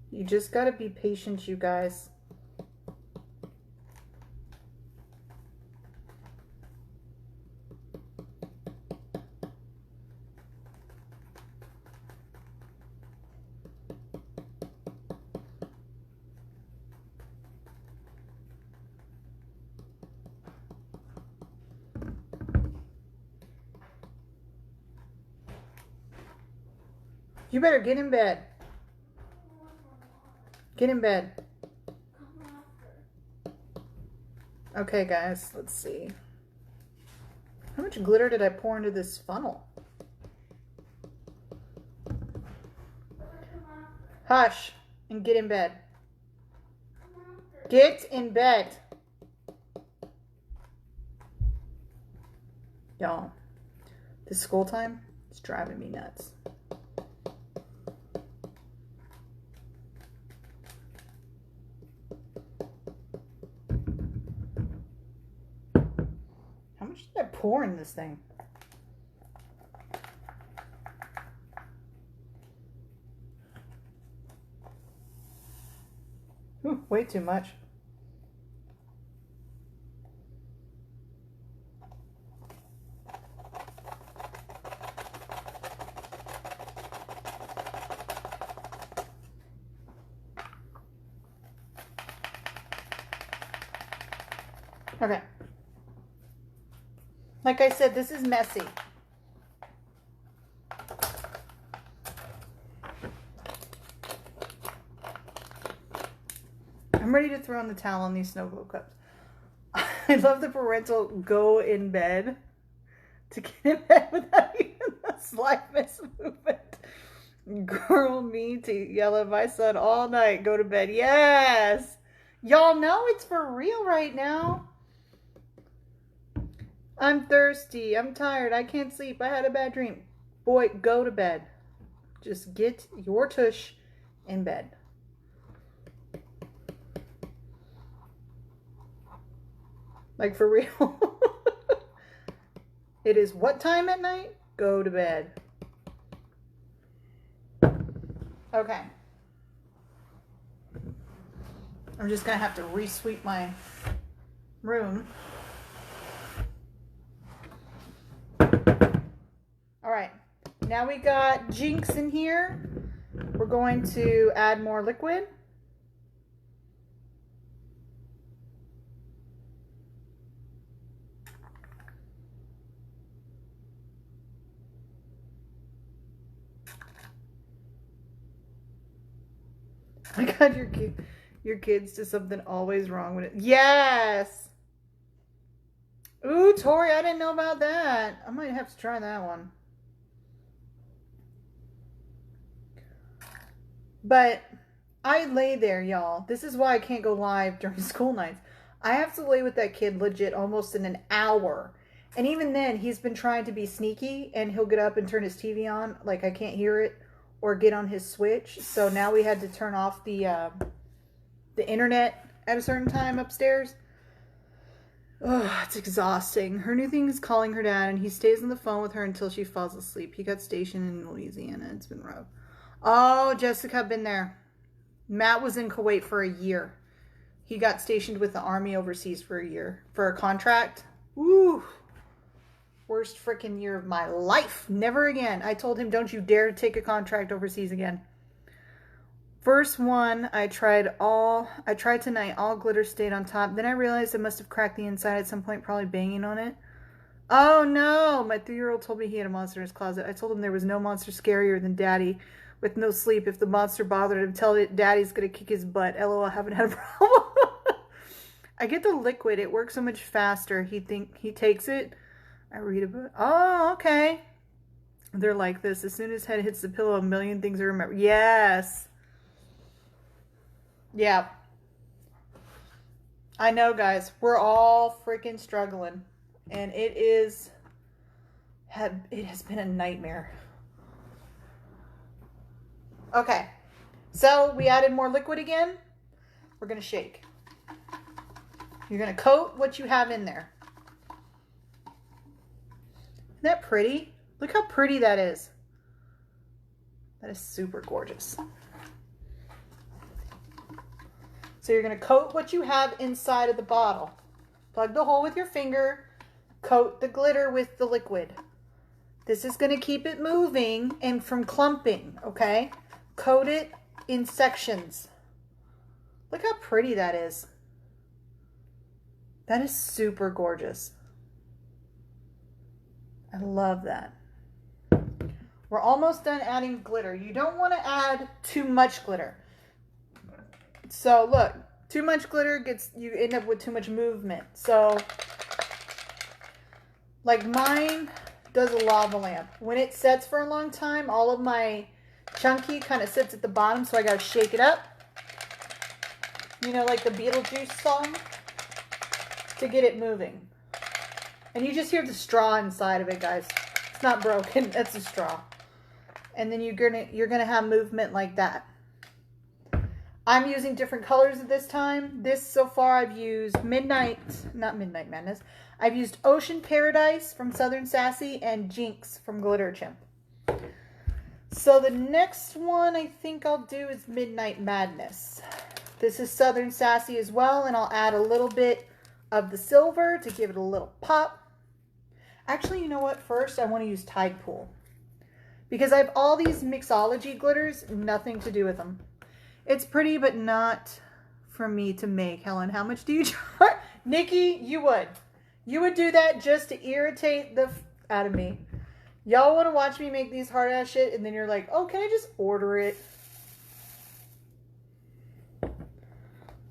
You just got to be patient, you guys. You better get in bed. Get in bed. Okay, guys, let's see. How much glitter did I pour into this funnel? Hush and get in bed. Get in bed. Y'all, this school time is driving me nuts. How much did I pour in this thing? Ooh, way too much. Okay. Like I said, this is messy. I'm ready to throw in the towel on these Snowglobe cups. I love the parental go in bed to get in bed without even the slightest movement. Girl, me to yell at my son all night, go to bed. Yes! Y'all know it's for real right now. I'm thirsty. I'm tired. I can't sleep. I had a bad dream. Boy, go to bed. Just get your tush in bed. Like, for real. It is what time at night? Go to bed. Okay. I'm just going to have to re-sweep my room. All right, now we got Jinx in here. We're going to add more liquid. I got your kids to something always wrong with it. Yes. Ooh, Tori, I didn't know about that. I might have to try that one. But I lay there, y'all. This is why I can't go live during school nights. I have to lay with that kid legit almost in an hour. And even then, he's been trying to be sneaky, and he'll get up and turn his TV on like I can't hear it, or get on his Switch. So now we had to turn off the internet at a certain time upstairs. Oh, it's exhausting. Her new thing is calling her dad, and he stays on the phone with her until she falls asleep. He got stationed in Louisiana. It's been rough. Oh, Jessica, been there. Matt was in Kuwait for a year. He got stationed with the Army overseas for a year for a contract. Woo! Worst freaking year of my life. Never again. I told him, don't you dare take a contract overseas again. First one, I tried tonight, all glitter stayed on top. Then I realized I must have cracked the inside at some point, probably banging on it. Oh no, my 3-year-old told me he had a monster in his closet. I told him there was no monster scarier than Daddy with no sleep. If the monster bothered him, tell it Daddy's gonna kick his butt. LOL, I haven't had a problem. I get the liquid. It works so much faster. He takes it. I read about. Oh, okay. They're like this. As soon as head hits the pillow, a million things are remembered. Yes. Yeah. I know, guys. We're all freaking struggling. And it has been a nightmare. Okay. So we added more liquid again. We're going to shake. You're going to coat what you have in there. Isn't that pretty? Look how pretty that is. That is super gorgeous. So you're going to coat what you have inside of the bottle. Plug the hole with your finger. Coat the glitter with the liquid. This is going to keep it moving and from clumping, okay? Coat it in sections. Look how pretty that is. That is super gorgeous. I love that. We're almost done adding glitter. You don't want to add too much glitter. So look, too much glitter you end up with too much movement. So like mine does a lava lamp. When it sets for a long time, all of my chunky kind of sits at the bottom, so I got to shake it up. You know, like the Beetlejuice song, to get it moving. And you just hear the straw inside of it, guys. It's not broken. That's a straw. And then you're gonna have movement like that. I'm using different colors at this time. This so far I've used not Midnight Madness. I've used Ocean Paradise from Southern Sassy and Jinx from Glitter Chimp. So the next one I think I'll do is Midnight Madness. This is Southern Sassy as well, and I'll add a little bit of the silver to give it a little pop. Actually, you know what? First, I want to use Tide Pool. Because I have all these mixology glitters, nothing to do with them. It's pretty, but not for me to make. Helen, how much do you charge? Nikki, you would. You would do that just to irritate the out of me. Y'all want to watch me make these hard ass shit, and then you're like, oh, can I just order it?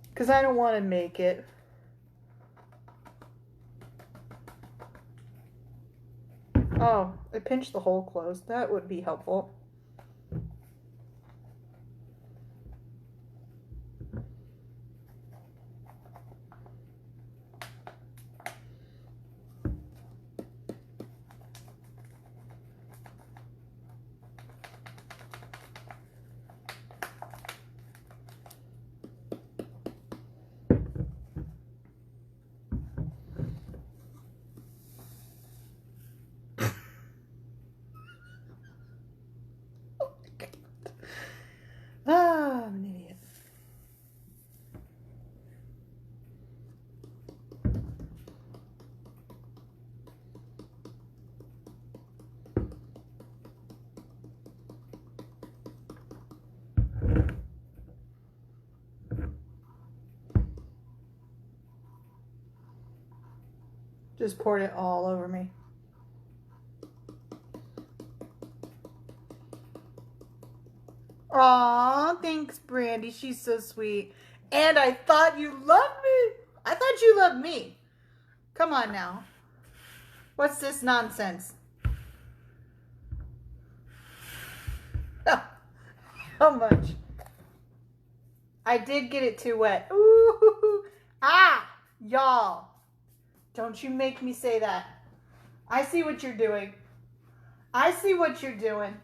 Because I don't want to make it. Oh, I pinched the hole closed. That would be helpful. Ah, I'm an idiot. Just poured it all over me. Aw, thanks, Brandy. She's so sweet. And I thought you loved me. I thought you loved me. Come on now. What's this nonsense? How much? I did get it too wet. Ooh. Ah, y'all. Don't you make me say that. I see what you're doing. I see what you're doing.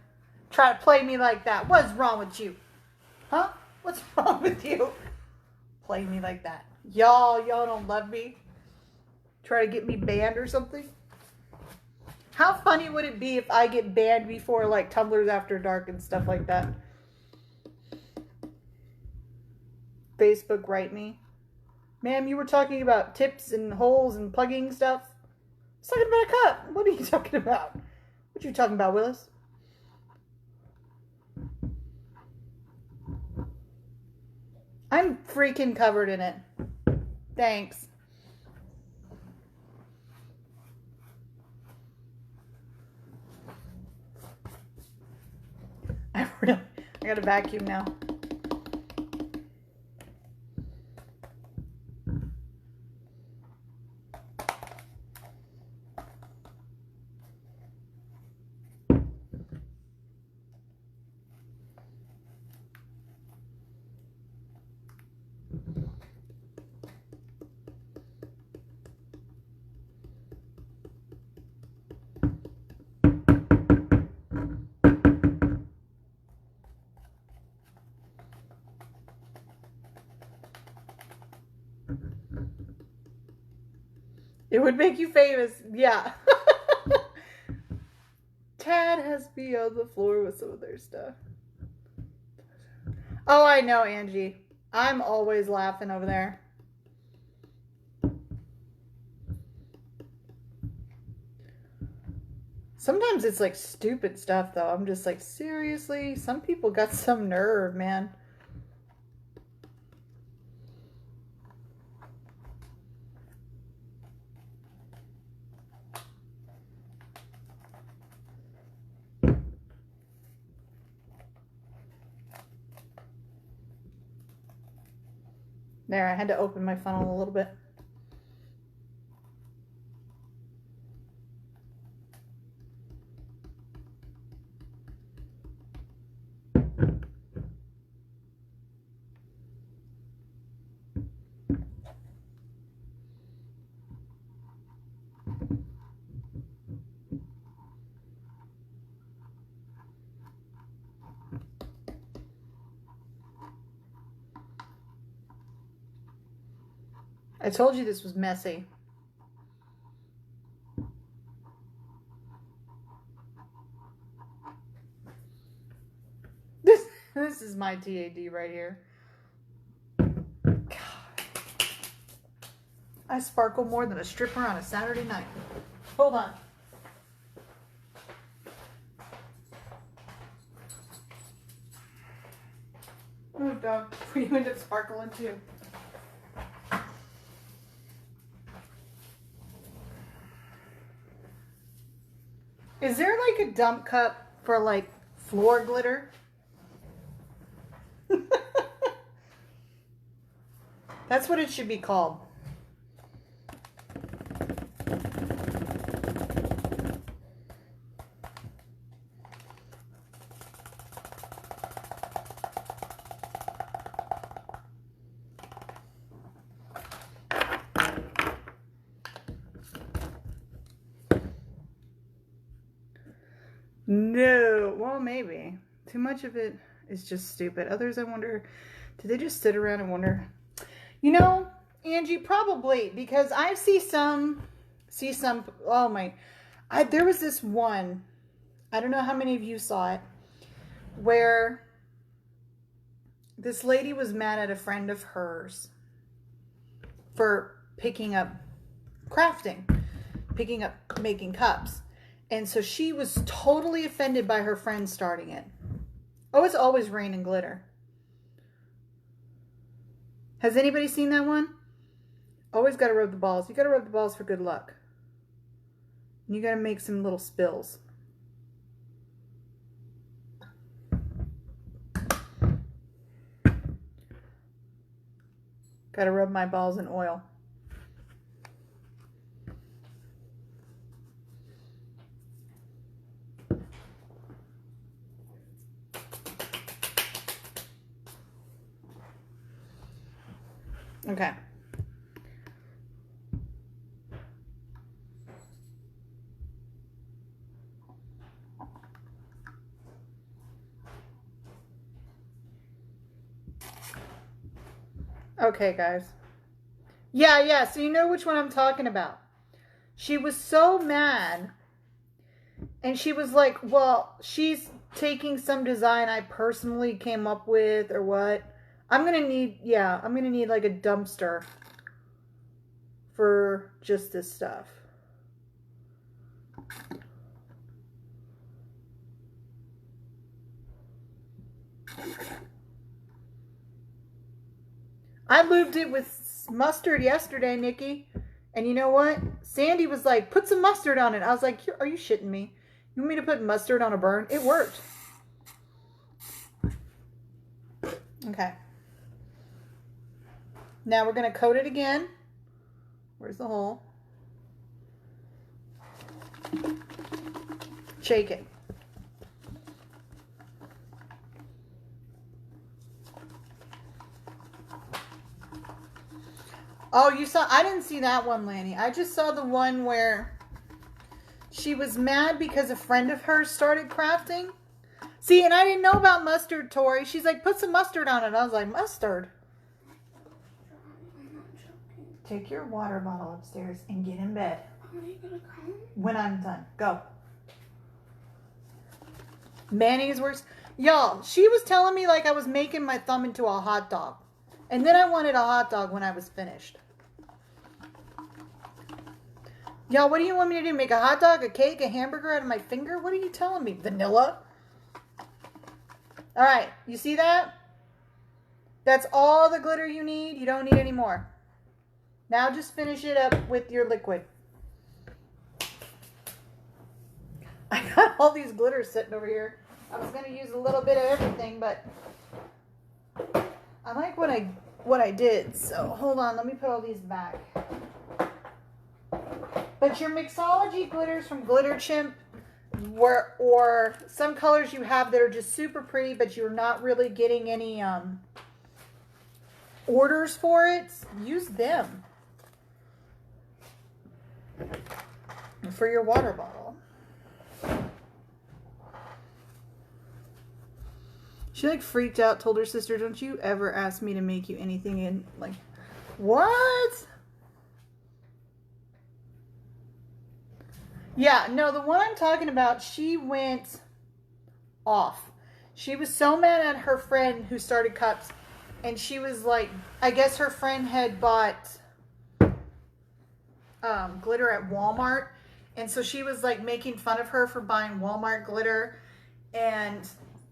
Try to play me like that. What's wrong with you? Huh? What's wrong with you? Play me like that. Y'all don't love me? Try to get me banned or something? How funny would it be if I get banned before like Tumblr's After Dark and stuff like that? Facebook write me. Ma'am, you were talking about tips and holes and plugging stuff. I was talking about a cup. What are you talking about? What you talking about, Willis? I'm freaking covered in it. Thanks. Really? I gotta vacuum now. It would make you famous. Yeah. Tad has to be on the floor with some of their stuff. Oh, I know, Angie. I'm always laughing over there. Sometimes it's like stupid stuff, though. I'm just like, seriously? Some people got some nerve, man. There, I had to open my funnel a little bit. I told you this was messy. This is my TAD right here. God. I sparkle more than a stripper on a Saturday night. Hold on. Oh, dog. You end up sparkling too. Is there like a dump cup for like floor glitter? That's what it should be called. No, well, maybe. Too much of it is just stupid. Others, I wonder, do they just sit around and wonder? You know, Angie, probably, because I see some, oh my, there was this one, I don't know how many of you saw it, where this lady was mad at a friend of hers for picking up crafting, picking up making cups. And so she was totally offended by her friend starting it. Oh, it's always rain and glitter. Has anybody seen that one? Always got to rub the balls. You got to rub the balls for good luck. And you got to make some little spills. Got to rub my balls in oil. Okay. Okay, guys. Yeah, so you know which one I'm talking about. She was so mad. And she was like, well, she's taking some design I personally came up with or what. I'm going to need like a dumpster for just this stuff. I lubed it with mustard yesterday, Nikki. And you know what? Sandy was like, put some mustard on it. I was like, are you shitting me? You want me to put mustard on a burn? It worked. Okay. Now we're going to coat it again. Where's the hole? Shake it. Oh, you saw, I didn't see that one, Lanny. I just saw the one where she was mad because a friend of hers started crafting. See, and I didn't know about mustard, Tori. She's like, put some mustard on it. I was like, mustard?
I'm not joking.
Take your water bottle upstairs and get in bed.
Are you gonna come?
When I'm done. Go. Mayonnaise works. Y'all, she was telling me like I was making my thumb into a hot dog. And then I wanted a hot dog when I was finished. Y'all, what do you want me to do? Make a hot dog, a cake, a hamburger out of my finger? What are you telling me? Vanilla? All right, you see that? That's all the glitter you need. You don't need any more. Now just finish it up with your liquid. I got all these glitters sitting over here. I was going to use a little bit of everything, but I like what I did. So hold on, let me put all these back. But your mixology glitters from Glitter Chimp, or some colors you have that are just super pretty, but you're not really getting any orders for it, use them for your water bottle. She like freaked out, told her sister, don't you ever ask me to make you anything in, like, what? Yeah, no, the one I'm talking about, she went off. She was so mad at her friend who started cups, and she was like, I guess her friend had bought glitter at Walmart, and so she was like making fun of her for buying Walmart glitter, and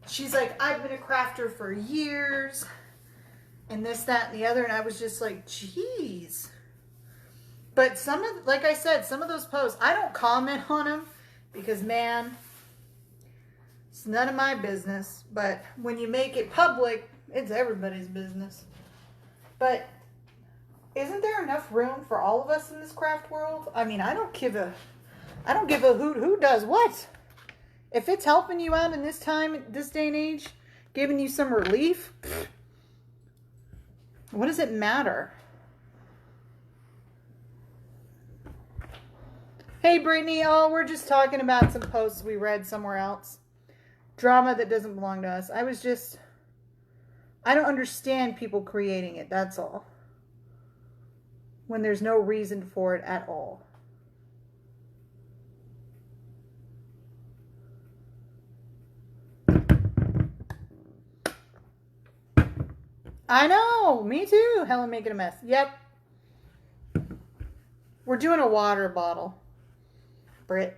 she's like, I've been a crafter for years, and this, that, and the other, and I was just like, geez. But some of, like I said, some of those posts, I don't comment on them because, man, it's none of my business. But when you make it public, it's everybody's business. But isn't there enough room for all of us in this craft world? I mean, I don't give a hoot who does what. If it's helping you out in this time, this day and age, giving you some relief, what does it matter? Hey, Brittany. Oh, we're just talking about some posts we read somewhere else. Drama that doesn't belong to us. I don't understand people creating it, that's all. When there's no reason for it at all. I know, me too. Helen making a mess. Yep. We're doing a water bottle. Britt.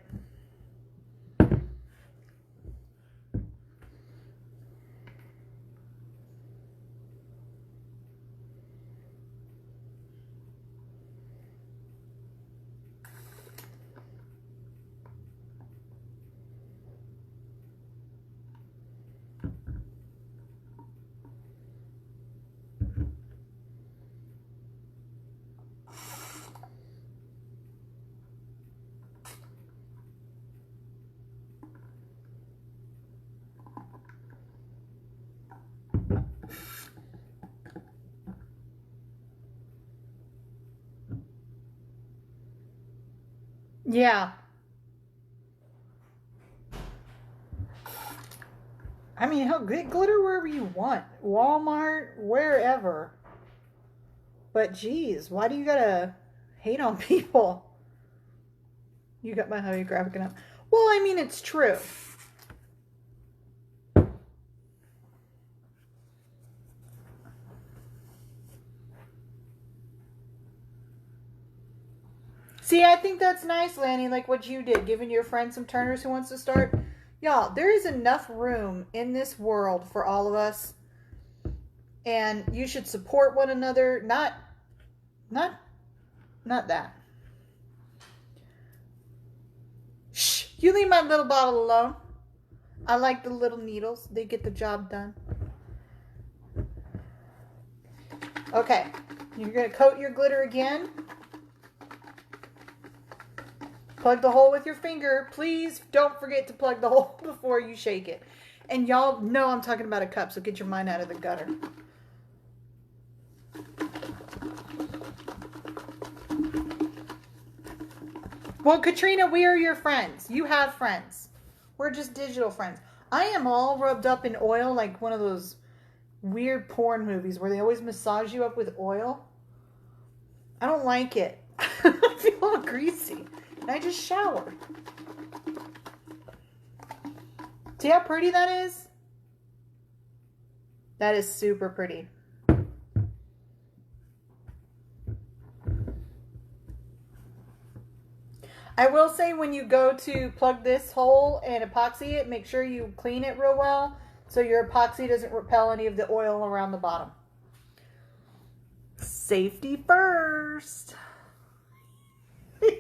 Yeah. I mean, hell, get glitter wherever you want. Walmart, wherever. But geez, why do you gotta hate on people? You got my hubby graphic up. Well, I mean, it's true. See, I think that's nice, Lanny, like what you did, giving your friend some turners who wants to start. Y'all, there is enough room in this world for all of us. And you should support one another. Not that. Shh, you leave my little bottle alone. I like the little needles. They get the job done. Okay, you're going to coat your glitter again. Plug the hole with your finger. Please don't forget to plug the hole before you shake it. And y'all know I'm talking about a cup, so get your mind out of the gutter. Well, Katrina, we are your friends. You have friends. We're just digital friends. I am all rubbed up in oil like one of those weird porn movies where they always massage you up with oil. I don't like it. I feel all greasy. And I just showered. See how pretty that is? That is super pretty. I will say when you go to plug this hole and epoxy it, make sure you clean it real well so your epoxy doesn't repel any of the oil around the bottom. Safety first.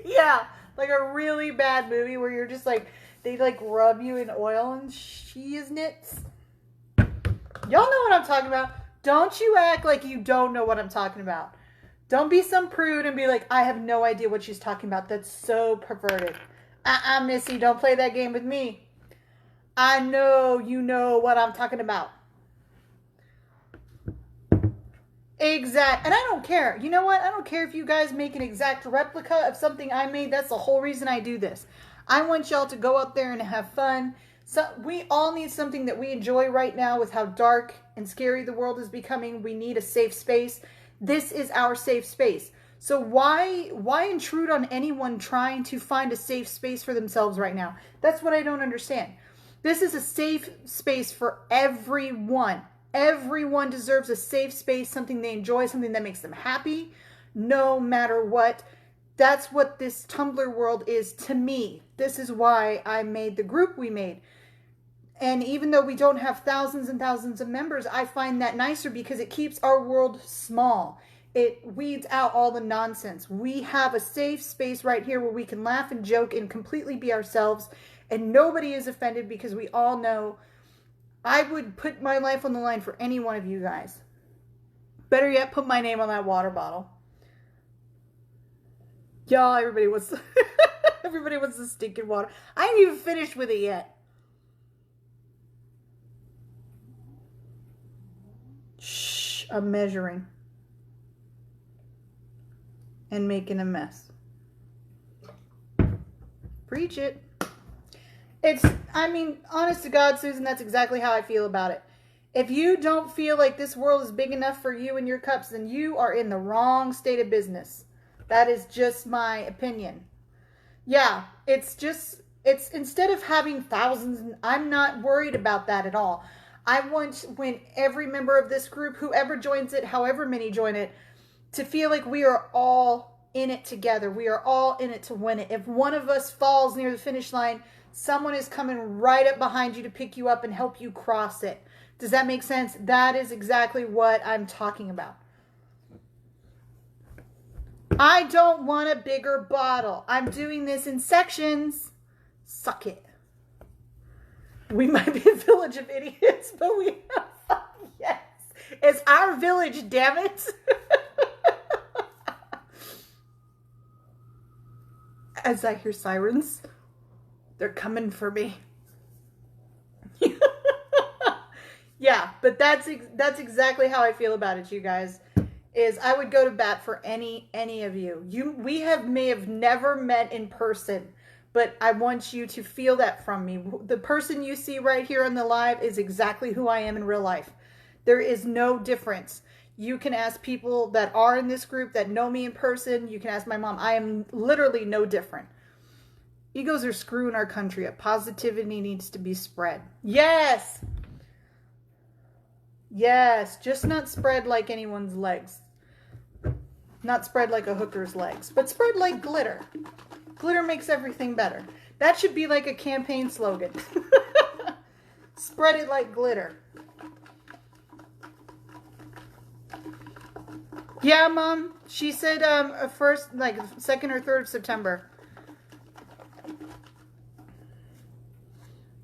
Yeah, like a really bad movie where you're just like, they like rub you in oil and shiznits. Y'all know what I'm talking about. Don't you act like you don't know what I'm talking about. Don't be some prude and be like, I have no idea what she's talking about. That's so perverted. Missy, don't play that game with me. I know you know what I'm talking about. Exact. And I don't care. You know what? I don't care if you guys make an exact replica of something I made. That's the whole reason I do this. I want y'all to go out there and have fun. So we all need something that we enjoy right now with how dark and scary the world is becoming. We need a safe space. This is our safe space. So why intrude on anyone trying to find a safe space for themselves right now? That's what I don't understand. This is a safe space for everyone. Everyone deserves a safe space, something they enjoy, something that makes them happy, no matter what. That's what this Tumblr world is to me. This is why I made the group we made. And even though we don't have thousands and thousands of members, I find that nicer because it keeps our world small. It weeds out all the nonsense. We have a safe space right here where we can laugh and joke and completely be ourselves. And nobody is offended because we all know I would put my life on the line for any one of you guys. Better yet, put my name on that water bottle. Y'all, everybody wants everybody wants the stinking water. I ain't even finished with it yet. Shh, I'm measuring. And making a mess. Preach it. Honest to God, Susan, that's exactly how I feel about it. If you don't feel like this world is big enough for you and your cups, then you are in the wrong state of business. That is just my opinion. Yeah, it's instead of having thousands, I'm not worried about that at all. I want when every member of this group, whoever joins it, however many join it, to feel like we are all in it together. We are all in it to win it. If one of us falls near the finish line, someone is coming right up behind you to pick you up and help you cross it. Does that make sense? That is exactly what I'm talking about. I don't want a bigger bottle. I'm doing this in sections. Suck it. We might be a village of idiots, but we have yes. It's our village, damn it. As I hear sirens, they're coming for me. Yeah, but that's exactly how I feel about it, you guys. Is I would go to bat for any of you. We may have never met in person, but I want you to feel that from me. The person you see right here on the live is exactly who I am in real life. There is no difference. You can ask people that are in this group that know me in person. You can ask my mom. I am literally no different. Egos are screwing our country up. Positivity needs to be spread. Yes! Yes, just not spread like anyone's legs. Not spread like a hooker's legs, but spread like glitter. Glitter makes everything better. That should be like a campaign slogan. Spread it like glitter. Yeah, Mom. She said first, like 2nd or 3rd of September.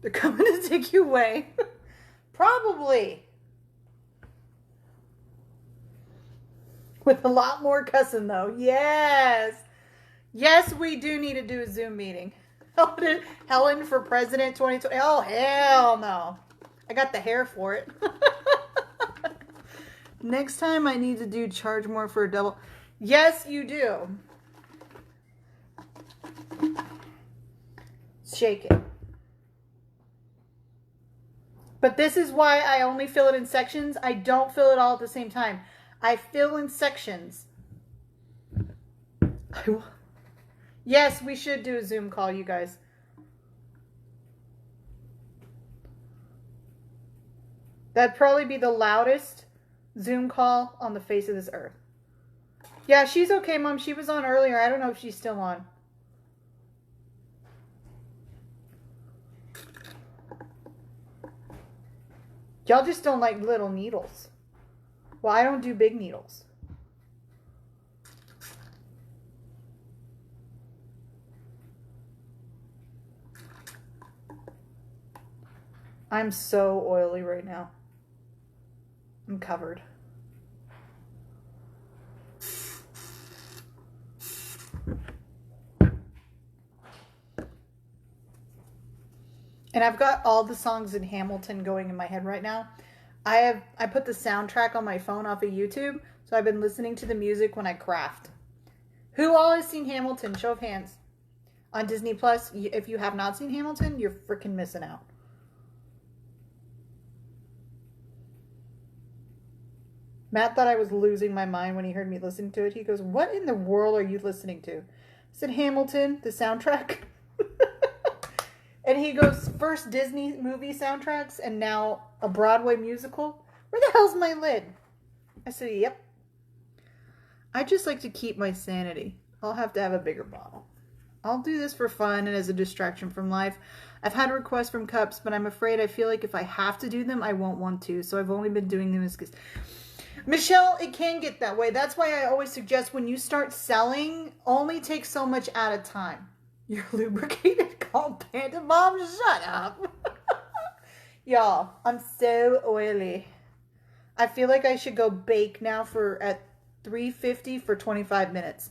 They're coming to take you away. Probably. With a lot more cussing, though. Yes. Yes, we do need to do a Zoom meeting. Helen for President 2020. Oh, hell no. I got the hair for it. Next time I need to do charge more for a double. Yes, you do. Shake it. But this is why I only fill it in sections. I don't fill it all at the same time. I fill in sections. Yes, we should do a Zoom call, you guys. That'd probably be the loudest Zoom call on the face of this earth. Yeah, she's okay, Mom. She was on earlier. I don't know if she's still on. Y'all just don't like little needles. Well, I don't do big needles. I'm so oily right now. I'm covered. And I've got all the songs in Hamilton going in my head right now. I put the soundtrack on my phone off of YouTube, so I've been listening to the music when I craft. Who all has seen Hamilton? Show of hands. On Disney Plus, if you have not seen Hamilton, you're freaking missing out. Matt thought I was losing my mind when he heard me listening to it. He goes, "What in the world are you listening to?" I said, "Hamilton, the soundtrack." And he goes, "First Disney movie soundtracks and now a Broadway musical? Where the hell's my lid?" I said, "Yep." I just like to keep my sanity. I'll have to have a bigger bottle. I'll do this for fun and as a distraction from life. I've had requests from cups, but I'm afraid I feel like if I have to do them, I won't want to. So I've only been doing them as... Michelle, it can get that way. That's why I always suggest when you start selling, only take so much at a time. You're lubricated, called Panda. Mom, shut up. Y'all, I'm so oily. I feel like I should go bake now at 350 for 25 minutes.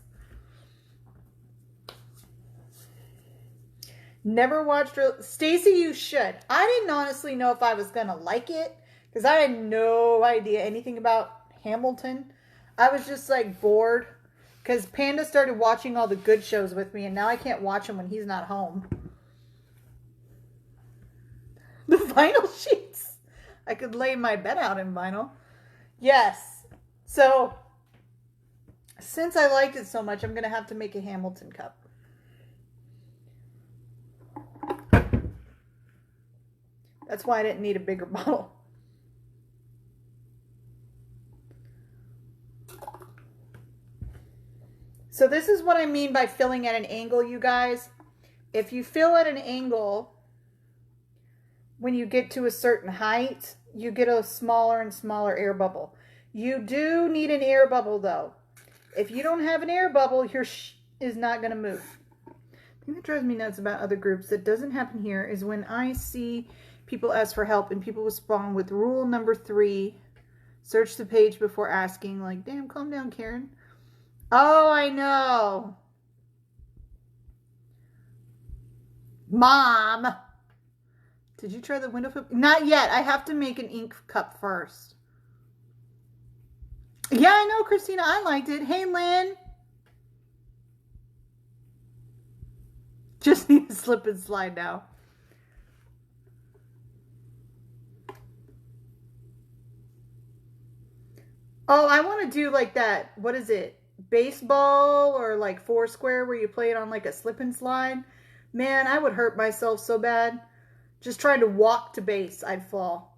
Never watched... Stacy, you should. I didn't honestly know if I was going to like it because I had no idea anything about Hamilton. I was just like bored because Panda started watching all the good shows with me and now I can't watch them when he's not home. The vinyl sheets. I could lay my bed out in vinyl. Yes. So since I liked it so much, I'm going to have to make a Hamilton cup. That's why I didn't need a bigger bottle. So this is what I mean by filling at an angle, you guys. If you fill at an angle, when you get to a certain height, you get a smaller and smaller air bubble. You do need an air bubble, though. If you don't have an air bubble, your is not going to move. The thing that drives me nuts about other groups that doesn't happen here is when I see people ask for help and people respond with rule number 3, search the page before asking, like, damn, calm down, Karen. Oh, I know. Mom, did you try the window flip? Not yet. I have to make an ink cup first. Yeah, I know, Christina. I liked it. Hey, Lynn. Just need to slip and slide now. Oh, I want to do like that. What is it? Baseball or like Foursquare where you play it on like a slip and slide. Man, I would hurt myself so bad. Just trying to walk to base, I'd fall.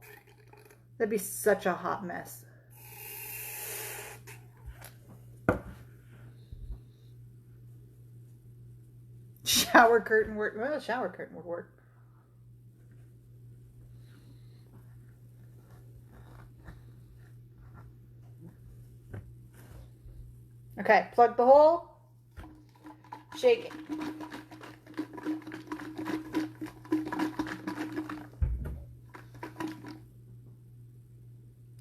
That'd be such a hot mess. Shower curtain work. Well, shower curtain would work. Okay, plug the hole. Shake it.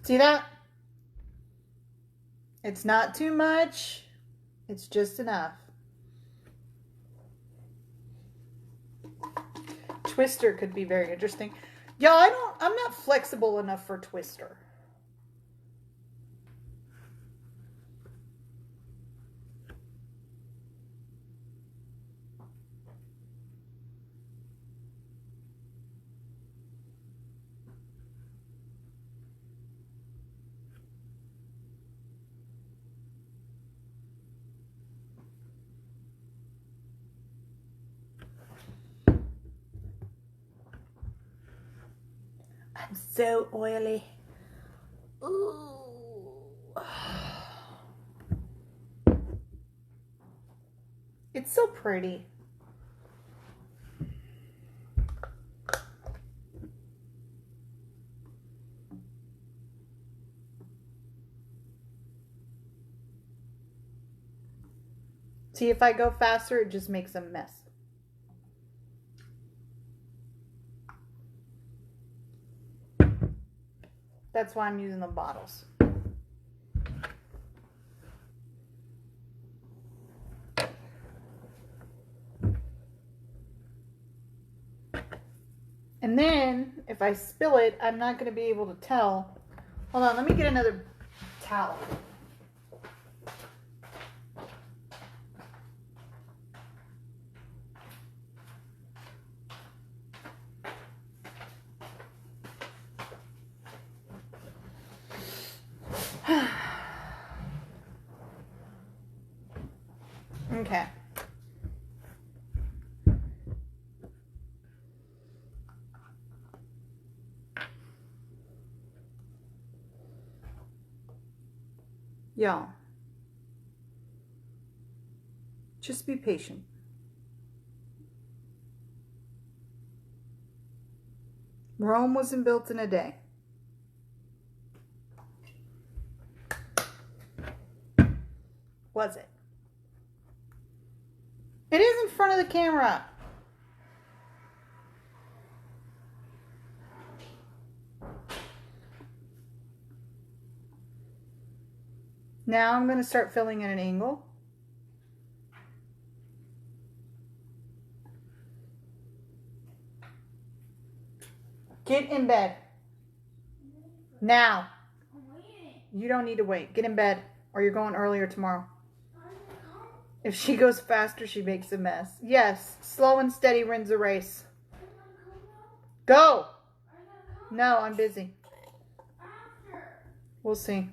See that? It's not too much. It's just enough. Twister could be very interesting. Yeah, I'm not flexible enough for Twister. I'm so oily. Ooh. It's so pretty. See, if I go faster, it just makes a mess. That's why I'm using the bottles. And then, if I spill it, I'm not going to be able to tell. Hold on, let me get another towel. Okay. Y'all, just be patient. Rome wasn't built in a day. Was it? It is in front of the camera. Now I'm going to start filling in an angle. Get in bed. Now. You don't need to wait. Get in bed or you're going earlier tomorrow. If she goes faster, she makes a mess. Yes, slow and steady wins the race. Go. No, I'm busy. We'll see.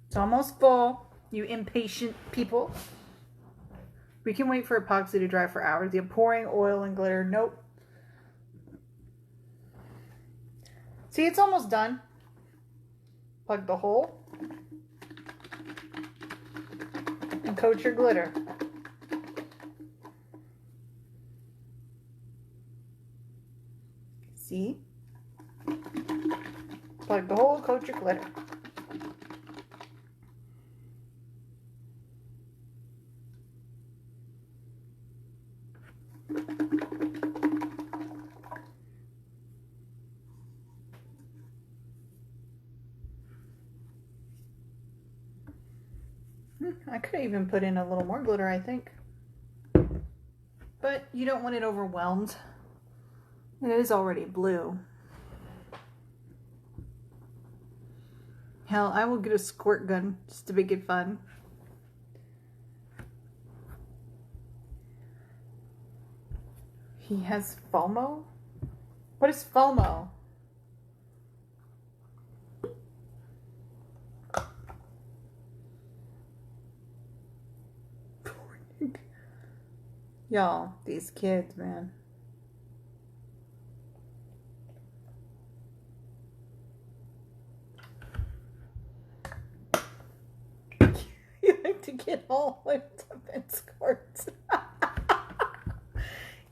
It's almost full, you impatient people. We can wait for epoxy to dry for hours. You're pouring oil and glitter. Nope. See, it's almost done. Plug the hole. And coat your glitter. See? Plug the hole, coat your glitter. I could even put in a little more glitter, I think. But you don't want it overwhelmed. It is already blue. Hell, I will get a squirt gun just to make it fun. He has FOMO? What is FOMO? Y'all, these kids, man. You like to get all whipped up in squirts.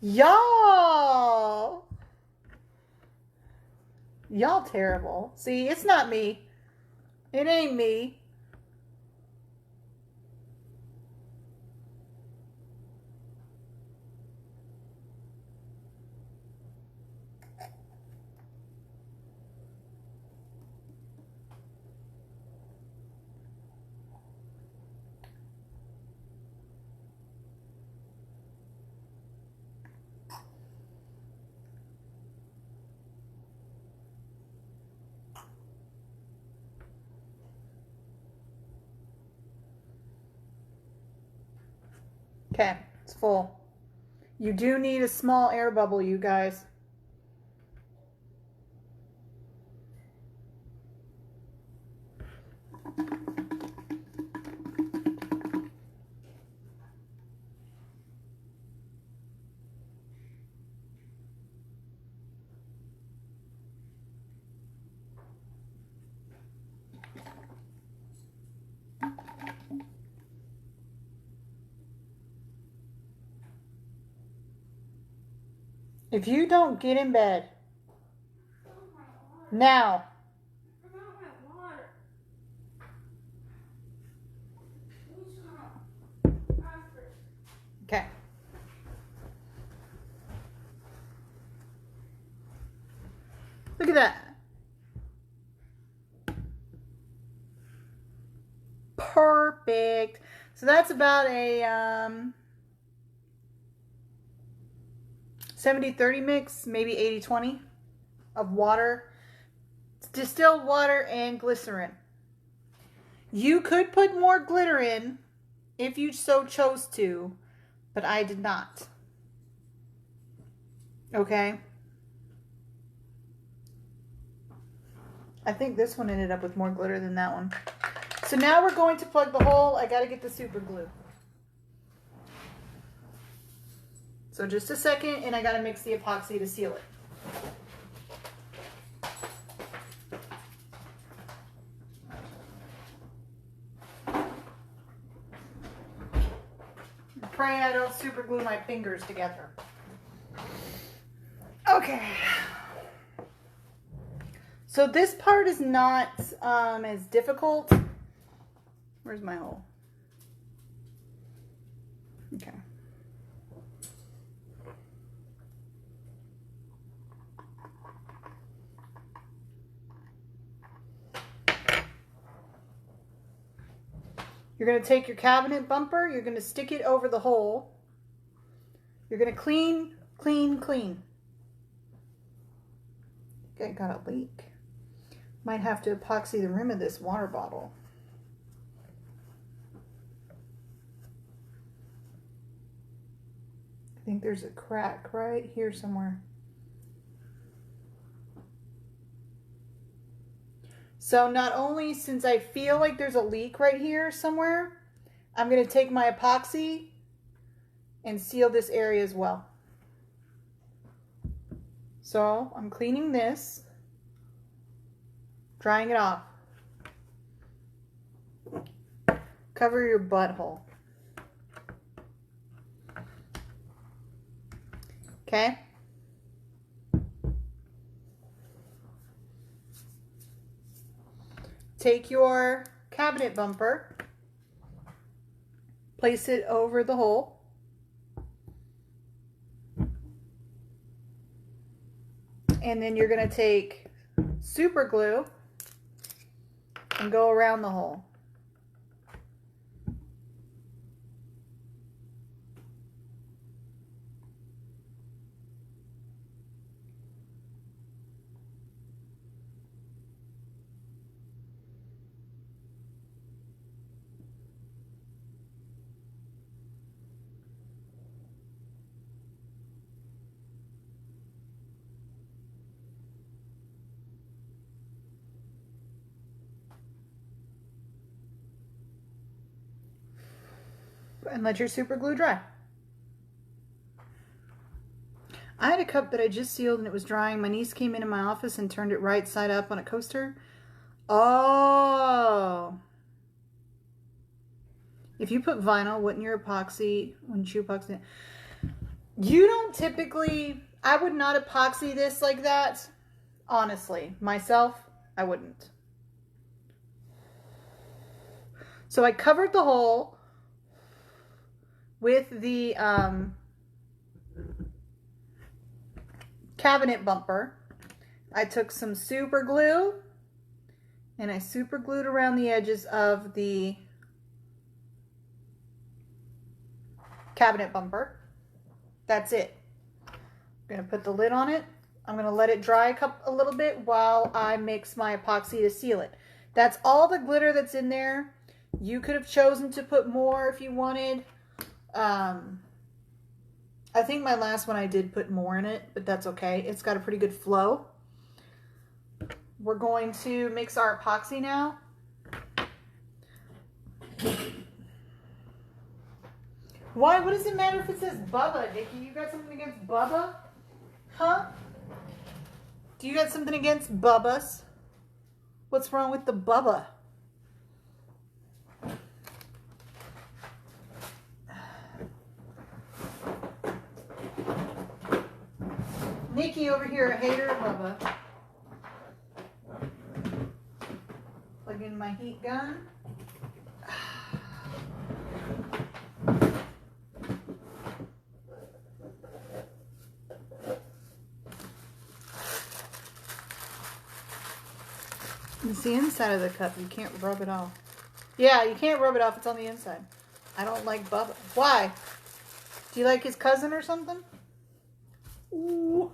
Y'all. Y'all terrible. See, it's not me. It ain't me. Okay, it's full. You do need a small air bubble, you guys. If you don't get in bed now. Okay. Look at that. Perfect. So that's about a 70-30 mix, maybe 80-20 of water, distilled water and glycerin. You could put more glitter in if you so chose to, but I did not. Okay. I think this one ended up with more glitter than that one. So now we're going to plug the hole. I got to get the super glue. So just a second, and I got to mix the epoxy to seal it. Pray I don't super glue my fingers together. Okay. So this part is not as difficult. Where's my hole? Okay. You're going to take your cabinet bumper, you're going to stick it over the hole. You're going to clean, clean, clean. I think I got a leak. Might have to epoxy the rim of this water bottle. I think there's a crack right here somewhere. So not only, since I feel like there's a leak right here somewhere, I'm going to take my epoxy and seal this area as well. So I'm cleaning this, drying it off. Cover your butthole. Okay? Take your cabinet bumper, place it over the hole. And then you're going to take super glue and go around the hole. And let your super glue dry. I had a cup that I just sealed and it was drying. My niece came into my office and turned it right side up on a coaster. Oh. If you put vinyl, wouldn't you epoxy it? You don't typically, I would not epoxy this like that. Honestly, myself, I wouldn't. So I covered the hole with the cabinet bumper. I took some super glue and I super glued around the edges of the cabinet bumper. That's it. I'm gonna put the lid on it. I'm gonna let it dry a little bit while I mix my epoxy to seal it. That's all the glitter that's in there. You could have chosen to put more if you wanted. I think my last one I did put more in it, but that's okay. It's got a pretty good flow. We're going to mix our epoxy now. Why? What does it matter if it says Bubba, Nikki? You got something against Bubba? Huh? Do you got something against Bubbas? What's wrong with the Bubba? Nikki over here, a hater of Bubba. Plug in my heat gun. It's the inside of the cup. You can't rub it off. Yeah, you can't rub it off. It's on the inside. I don't like Bubba. Why? Do you like his cousin or something? Ooh.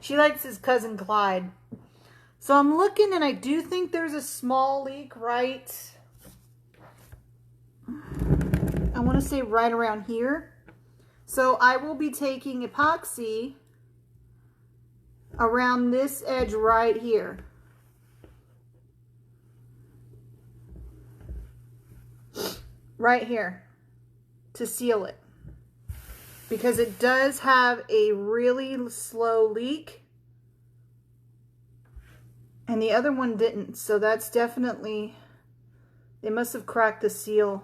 She likes his cousin Clyde. So I'm looking and I do think there's a small leak right, I want to say right around here. So I will be taking epoxy around this edge right here. Right here to seal it. Because it does have a really slow leak. And the other one didn't. So that's definitely, they must have cracked the seal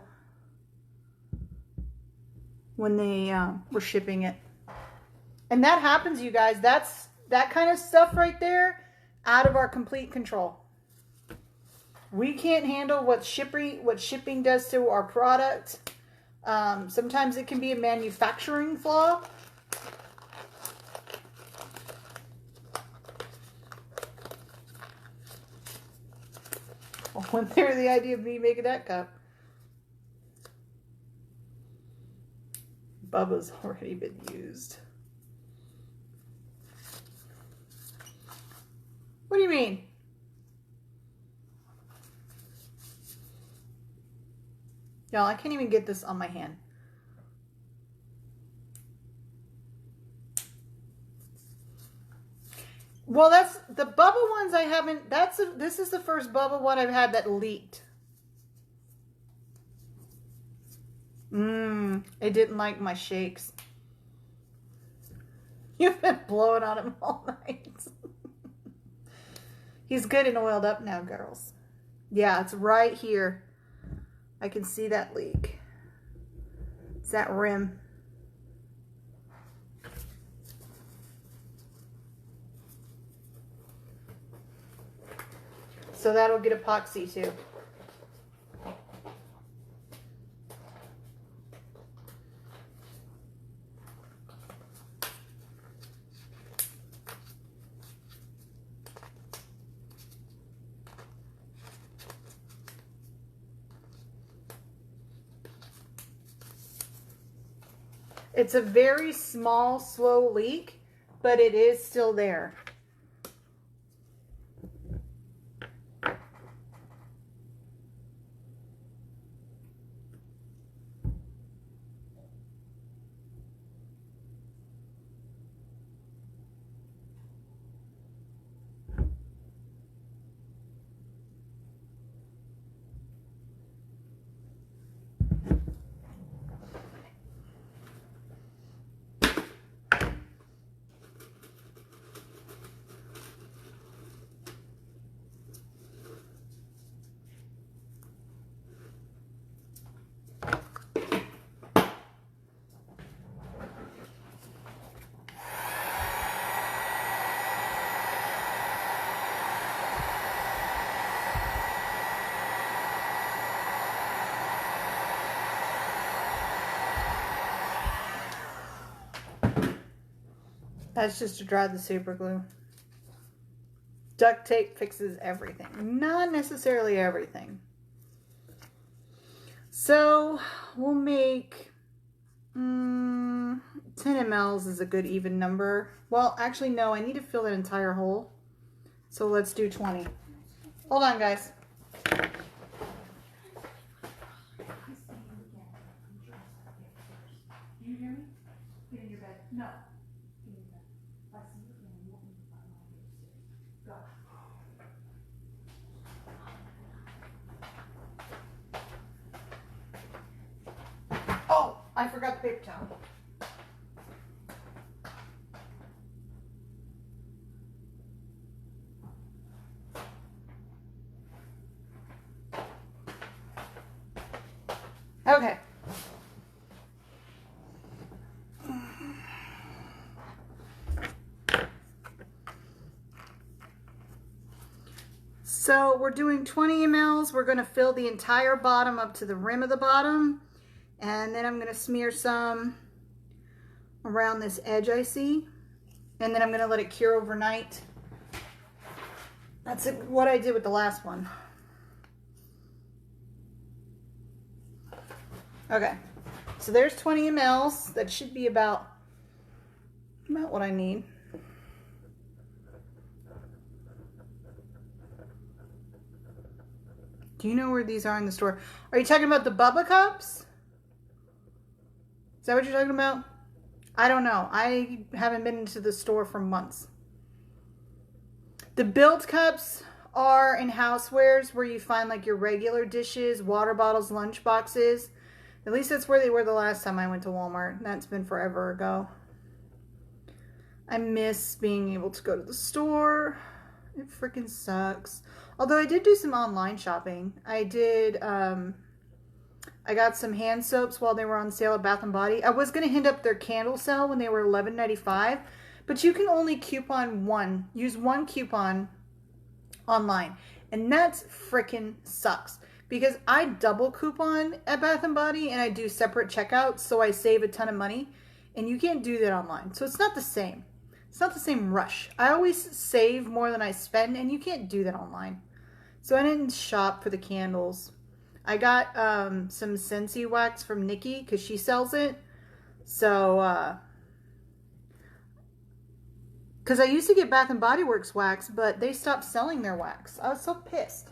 when they were shipping it. And that happens, you guys. That's that kind of stuff right there, out of our complete control. We can't handle what shipping does to our product. Sometimes it can be a manufacturing flaw. Well, when there the idea of me making that cup. Bubba's already been used. What do you mean? Y'all, I can't even get this on my hand. Well, that's the Bubba ones I haven't, this is the first Bubba one I've had that leaked. It didn't like my shakes. You've been blowing on him all night. He's good and oiled up now, girls. Yeah, it's right here. I can see that leak. It's that rim. So that'll get epoxy too. It's a very small, slow leak, but it is still there. That's just to dry the super glue. Duct tape fixes everything. Not necessarily everything. So we'll make 10 mLs is a good even number. Well, actually, no, I need to fill that entire hole. So let's do 20. Hold on, guys. Do you hear me? Get in your bed. No. Get in your bed. If I see you again, you won't need to find my upstairs. Go. Oh, I forgot the paper towel. Okay. So we're doing 20 mLs. We're going to fill the entire bottom up to the rim of the bottom. And then I'm going to smear some around this edge I see. And then I'm going to let it cure overnight. That's what I did with the last one. Okay, so there's 20 mLs. That should be about what I need. Do you know where these are in the store? Are you talking about the Bubba cups? Is that what you're talking about? I don't know. I haven't been into the store for months. The build cups are in housewares where you find like your regular dishes, water bottles, lunch boxes. At least that's where they were the last time I went to Walmart. That's been forever ago. I miss being able to go to the store. It freaking sucks. Although I did do some online shopping. I got some hand soaps while they were on sale at Bath & Body. I was going to hit up their candle sale when they were $11.95. But you can only use one coupon online. And that freaking sucks. Because I double coupon at Bath & Body and I do separate checkouts. So I save a ton of money. And you can't do that online. So it's not the same. It's not the same rush. I always save more than I spend, and you can't do that online. So I didn't shop for the candles. I got some Scentsy wax from Nikki because she sells it. So, because I used to get Bath & Body Works wax, but they stopped selling their wax. I was so pissed.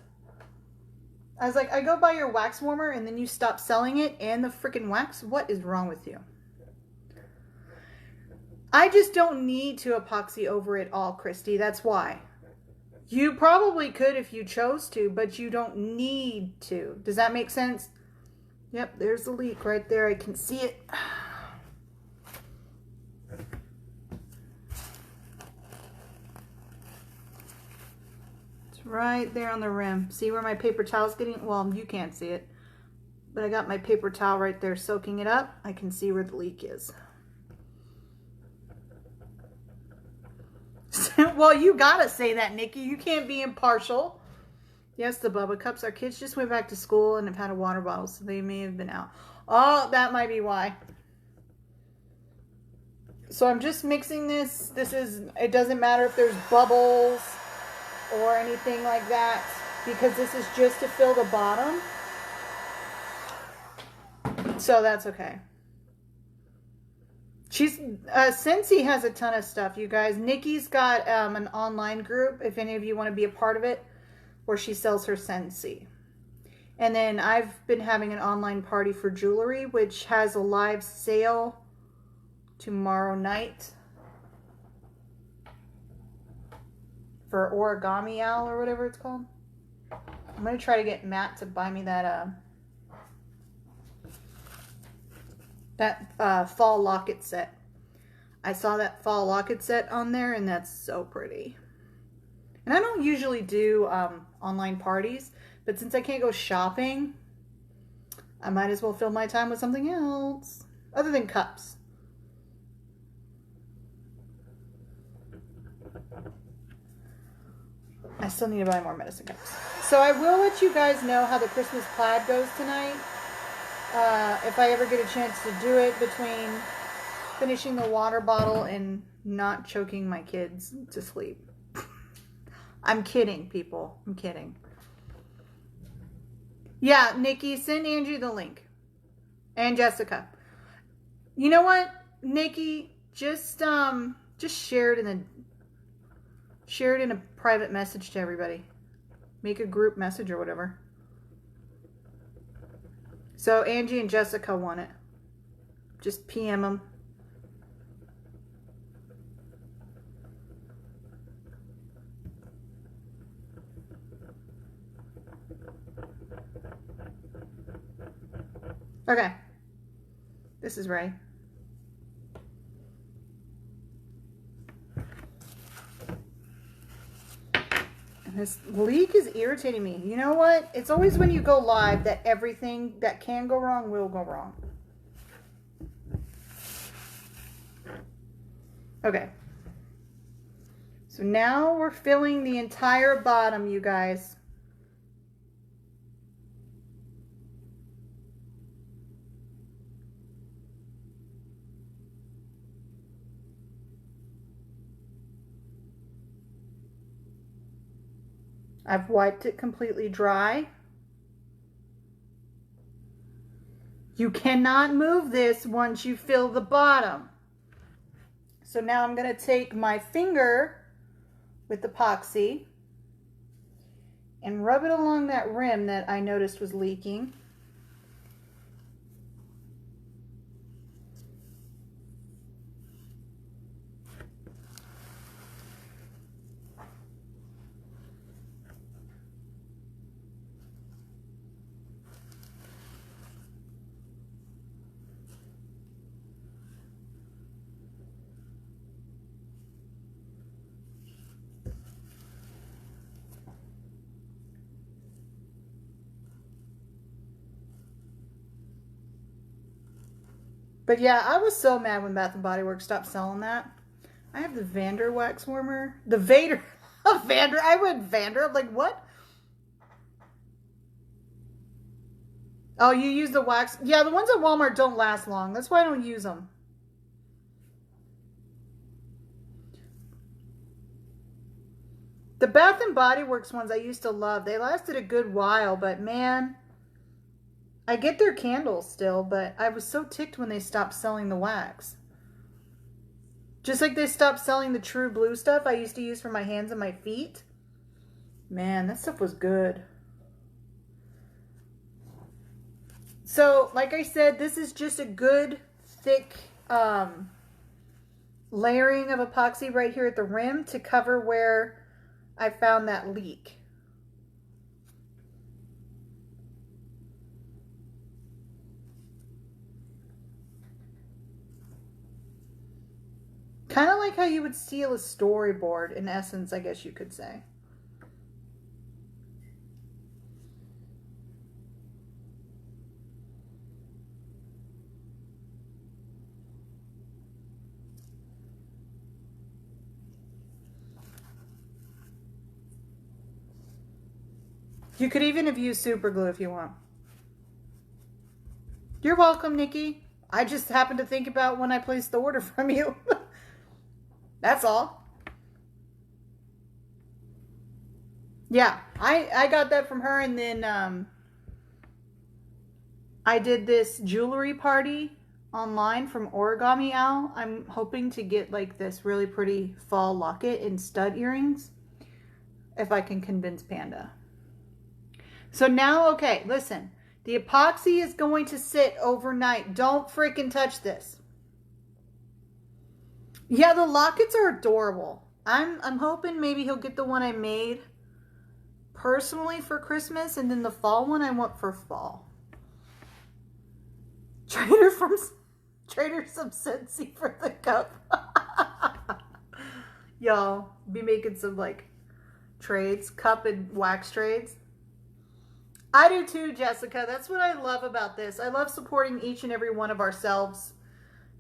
I was like, I go buy your wax warmer, and then you stop selling it and the freaking wax? What is wrong with you? I just don't need to epoxy over it all, Christy. That's why. You probably could if you chose to, but you don't need to. Does that make sense? Yep, there's the leak right there. I can see it. It's right there on the rim. See where my paper towel's getting? Well, you can't see it. But I got my paper towel right there soaking it up. I can see where the leak is. Well, you gotta say that, Nikki. You can't be impartial. Yes, the Bubba cups. Our kids just went back to school and have had a water bottle, so they may have been out. Oh, that might be why. So I'm just mixing this. It doesn't matter if there's bubbles or anything like that, because this is just to fill the bottom. So that's okay. Scentsy has a ton of stuff, you guys. Nikki's got an online group, if any of you want to be a part of it, where she sells her Scentsy. And then I've been having an online party for jewelry, which has a live sale tomorrow night for Origami Owl or whatever it's called. I'm going to try to get Matt to buy me that fall locket set. I saw that fall locket set on there, and that's so pretty. And I don't usually do online parties, but since I can't go shopping, I might as well fill my time with something else other than cups. I still need to buy more medicine cups. So I will let you guys know how the Christmas plaid goes tonight. If I ever get a chance to do it between finishing the water bottle and not choking my kids to sleep. I'm kidding, people. I'm kidding. Yeah, Nikki, send Angie the link. And Jessica. You know what, Nikki? Just share it in a private message to everybody. Make a group message or whatever. So Angie and Jessica want it. Just PM them. Okay. This is Ray. And this leak is irritating me. You know what? It's always when you go live that everything that can go wrong will go wrong. Okay. So now we're filling the entire bottom, you guys. I've wiped it completely dry. You cannot move this once you fill the bottom. So now I'm going to take my finger with epoxy and rub it along that rim that I noticed was leaking. But yeah, I was so mad when Bath & Body Works stopped selling that. I have the Vander wax warmer. The Vader. Vander. I went Vander. I'm like, what? Oh, you use the wax. Yeah, the ones at Walmart don't last long. That's why I don't use them. The Bath & Body Works ones I used to love. They lasted a good while, but man, I get their candles still, but I was so ticked when they stopped selling the wax. Just like they stopped selling the True Blue stuff I used to use for my hands and my feet. Man, that stuff was good. So, like I said, this is just a good, thick layering of epoxy right here at the rim to cover where I found that leak. Kind of like how you would seal a storyboard, in essence, I guess you could say. You could even have used super glue if you want. You're welcome, Nikki. I just happened to think about when I placed the order from you. That's all. Yeah, I got that from her, and then I did this jewelry party online from Origami Owl. I'm hoping to get like this really pretty fall locket and stud earrings if I can convince Panda. So now, okay, listen. The epoxy is going to sit overnight. Don't freaking touch this. Yeah, the lockets are adorable. I'm hoping maybe he'll get the one I made personally for Christmas, and then the fall one I want for fall. Trader some Scentsy for the cup. Y'all be making some like trades, cup and wax trades. I do too, Jessica. That's what I love about this. I love supporting each and every one of ourselves,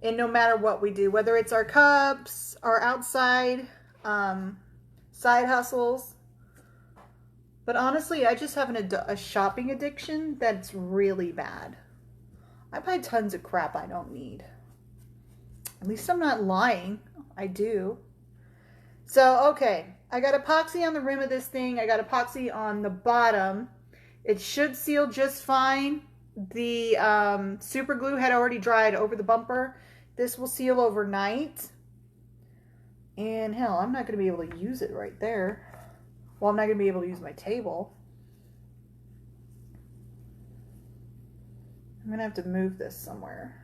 and no matter what we do, whether it's our cups, our outside side hustles. But honestly, I just have a shopping addiction that's really bad. I buy tons of crap I don't need. At least I'm not lying. I do. So, okay. I got epoxy on the rim of this thing. I got epoxy on the bottom. It should seal just fine. The super glue had already dried over the bumper. This will seal overnight. And hell, I'm not going to be able to use it right there. Well, I'm not going to be able to use my table. I'm going to have to move this somewhere.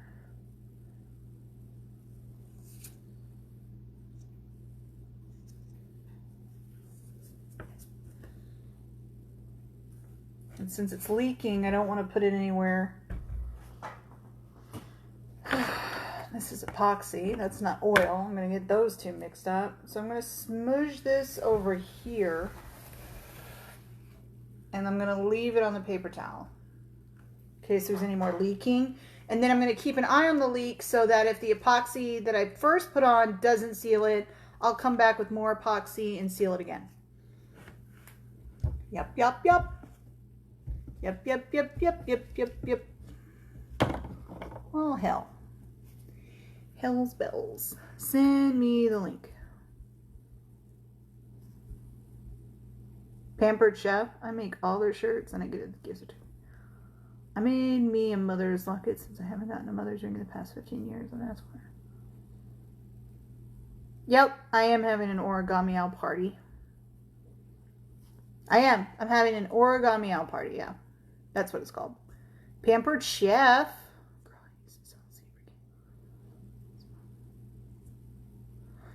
And since it's leaking, I don't want to put it anywhere. This is epoxy. That's not oil. I'm going to get those two mixed up. So I'm going to smudge this over here. And I'm going to leave it on the paper towel in case there's any more leaking. And then I'm going to keep an eye on the leak so that if the epoxy that I first put on doesn't seal it, I'll come back with more epoxy and seal it again. Yep, yep, yep. Yep, yep, yep, yep, yep, yep, yep. Well, hell. Hell's bells. Send me the link. Pampered Chef. I make all their shirts and I get a gift certificate. I made me a mother's locket since I haven't gotten a mother's ring in the past 15 years. And that's why. Yep, I am having an origami owl party. I am. I'm having an origami owl party, yeah. That's what it's called. Pampered Chef.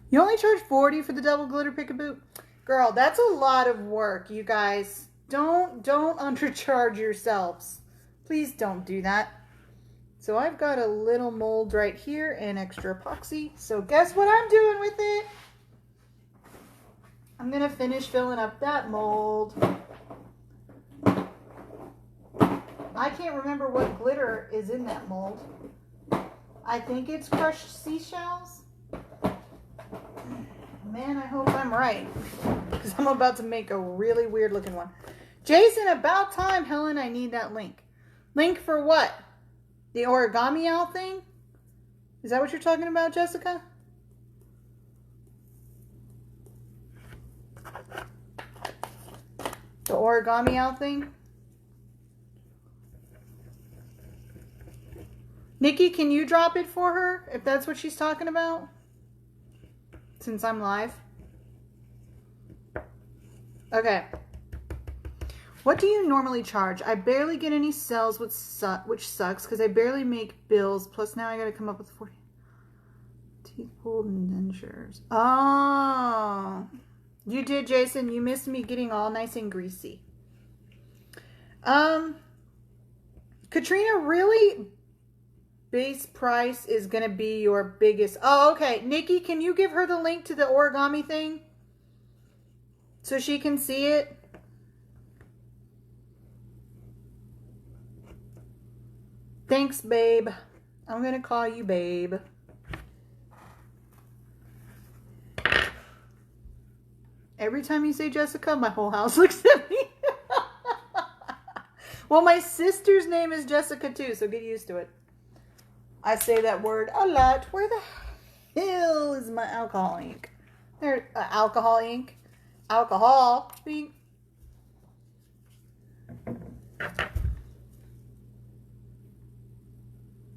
You only charge $40 for the double glitter pick-a-boot? Girl, that's a lot of work, you guys. Don't undercharge yourselves. Please don't do that. So I've got a little mold right here and extra epoxy. So guess what I'm doing with it? I'm going to finish filling up that mold. I can't remember what glitter is in that mold. I think it's crushed seashells. Man, I hope I'm right. Because I'm about to make a really weird looking one. Jason, about time, Helen, I need that link. Link for what? The origami owl thing? Is that what you're talking about, Jessica? The origami owl thing? Nikki, can you drop it for her if that's what she's talking about? Since I'm live. Okay. What do you normally charge? I barely get any sales, which sucks because I barely make bills. Plus now I got to come up with 40 teeth pulled and dentures. Oh, you did, Jason. You missed me getting all nice and greasy. Katrina, really? Base price is going to be your biggest. Oh, okay. Nikki, can you give her the link to the origami thing so she can see it? Thanks, babe. I'm going to call you babe. Every time you say Jessica, my whole house looks at me. Well, my sister's name is Jessica too, so get used to it. I say that word a lot. Where the hell is my alcohol ink? There, alcohol ink. Alcohol ink.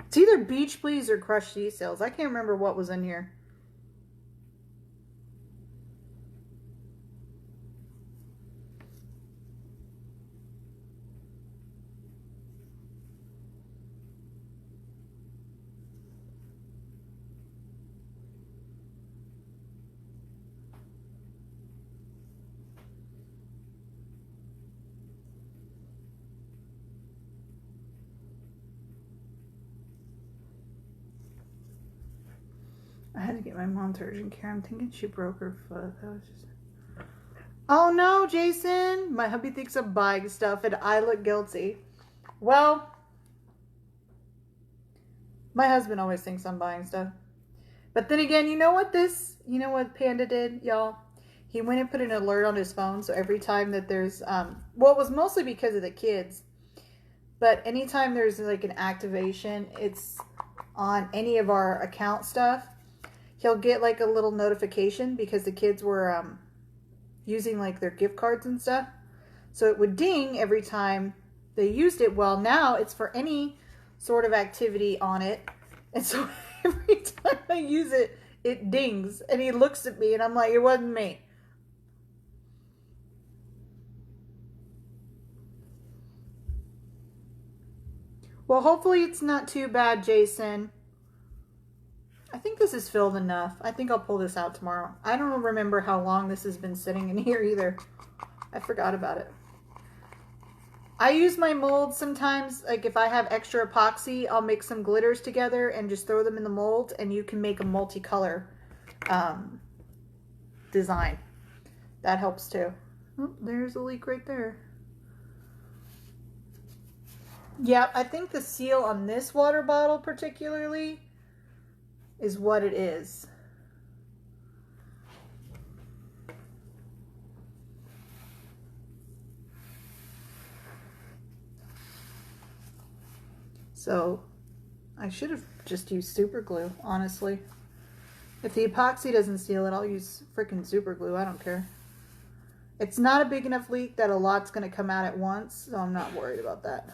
It's either Beach Please or Crushed Seashells. I can't remember what was in here. I had to get my mom to urgent care. I'm thinking she broke her foot. That was just... Oh no, Jason. My hubby thinks I'm buying stuff and I look guilty. Well, my husband always thinks I'm buying stuff. But then again, you know what Panda did, y'all? He went and put an alert on his phone. So every time that there's, well, it was mostly because of the kids. But anytime there's like an activation, it's on any of our account stuff. he'll get like a little notification because the kids were using like their gift cards and stuff. So it would ding every time they used it. Well, now it's for any sort of activity on it. And so every time I use it, it dings. And he looks at me and I'm like, it wasn't me. Well, hopefully it's not too bad, Jason. I think this is filled enough. I think I'll pull this out tomorrow. I don't remember how long this has been sitting in here either. I forgot about it. I use my molds sometimes, like if I have extra epoxy, I'll mix some glitters together and just throw them in the mold, and you can make a multicolor design. That helps too. Oh, there's a leak right there. Yeah, I think the seal on this water bottle particularly is what it is. So I should have just used super glue, honestly. If the epoxy doesn't seal it, I'll use freaking super glue. I don't care. It's not a big enough leak that a lot's going to come out at once, so I'm not worried about that.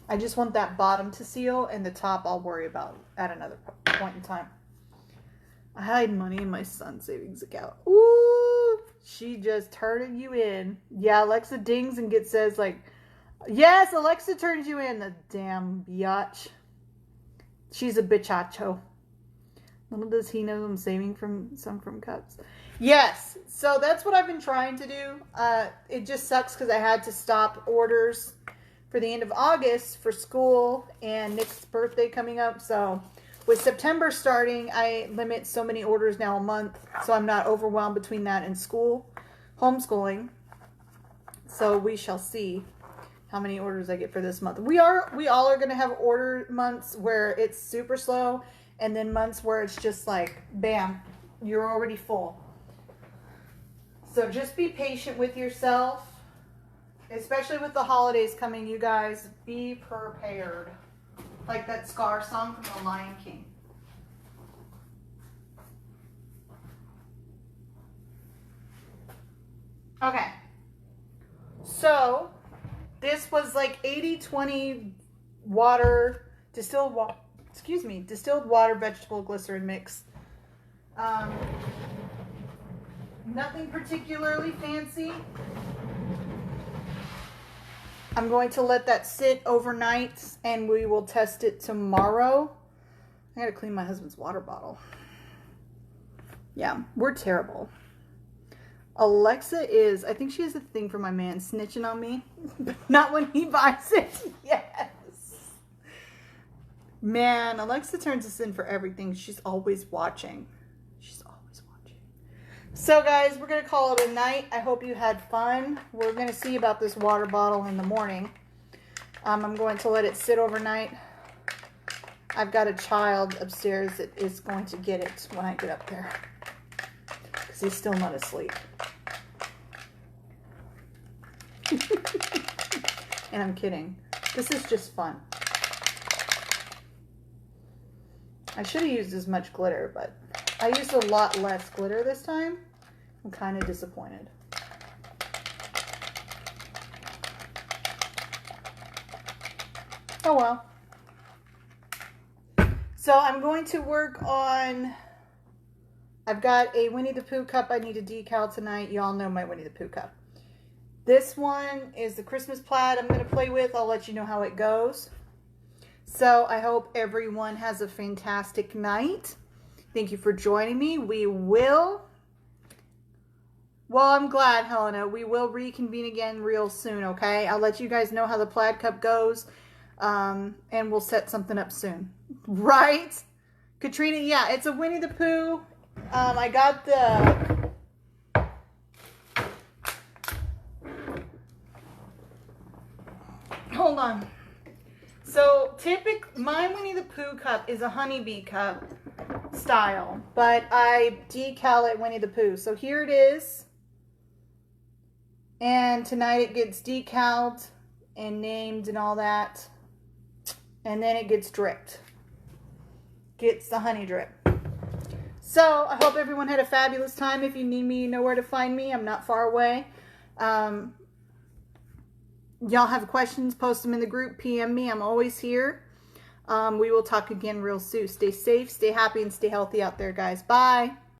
I just want that bottom to seal, and the top I'll worry about at another point in time. I hide money in my son's savings account. Ooh, she just turned you in. Yeah, Alexa dings and says like, yes, Alexa turns you in. The damn biatch. She's a bichacho. Little does he know I'm saving some from cups. Yes, so that's what I've been trying to do. It just sucks because I had to stop orders for the end of August for school and Nick's birthday coming up. So with September starting, I limit so many orders now a month, so I'm not overwhelmed between that and school, homeschooling. So we shall see how many orders I get for this month. We all are going to have order months where it's super slow, and then months where it's just like, bam, you're already full. So just be patient with yourself. Especially with the holidays coming, you guys, be prepared. Like that Scar song from The Lion King. Okay. So, this was like 80-20 water, distilled water, vegetable glycerin mix. Nothing particularly fancy. I'm going to let that sit overnight and we will test it tomorrow. I gotta clean my husband's water bottle. Yeah, we're terrible. Alexa I think she has a thing for my man snitching on me, but not when he buys it. Yes. Man, Alexa turns us in for everything. She's always watching. So guys, we're going to call it a night. I hope you had fun. We're going to see about this water bottle in the morning. I'm going to let it sit overnight. I've got a child upstairs that is going to get it when I get up there, because he's still not asleep. And I'm kidding. This is just fun. I should have used as much glitter, but I used a lot less glitter this time. I'm kind of disappointed. Oh well. So I'm going to work on, I've got a Winnie the Pooh cup I need to decal tonight. You all know my Winnie the Pooh cup. This one is the Christmas plaid I'm going to play with. I'll let you know how it goes. So I hope everyone has a fantastic night. Thank you for joining me. Well, I'm glad, Helena. We will reconvene again real soon, okay? I'll let you guys know how the plaid cup goes, and we'll set something up soon. Right? Katrina, yeah, it's a Winnie the Pooh. I got the... Hold on. So, my Winnie the Pooh cup is a honeybee cup style, but I decal it Winnie the Pooh. So here it is. And tonight it gets decaled and named and all that. And then it gets dripped. Gets the honey drip. So I hope everyone had a fabulous time. If you need me, you know where to find me. I'm not far away. Y'all have questions, post them in the group, PM me. I'm always here. We will talk again real soon. Stay safe, stay happy, and stay healthy out there, guys. Bye.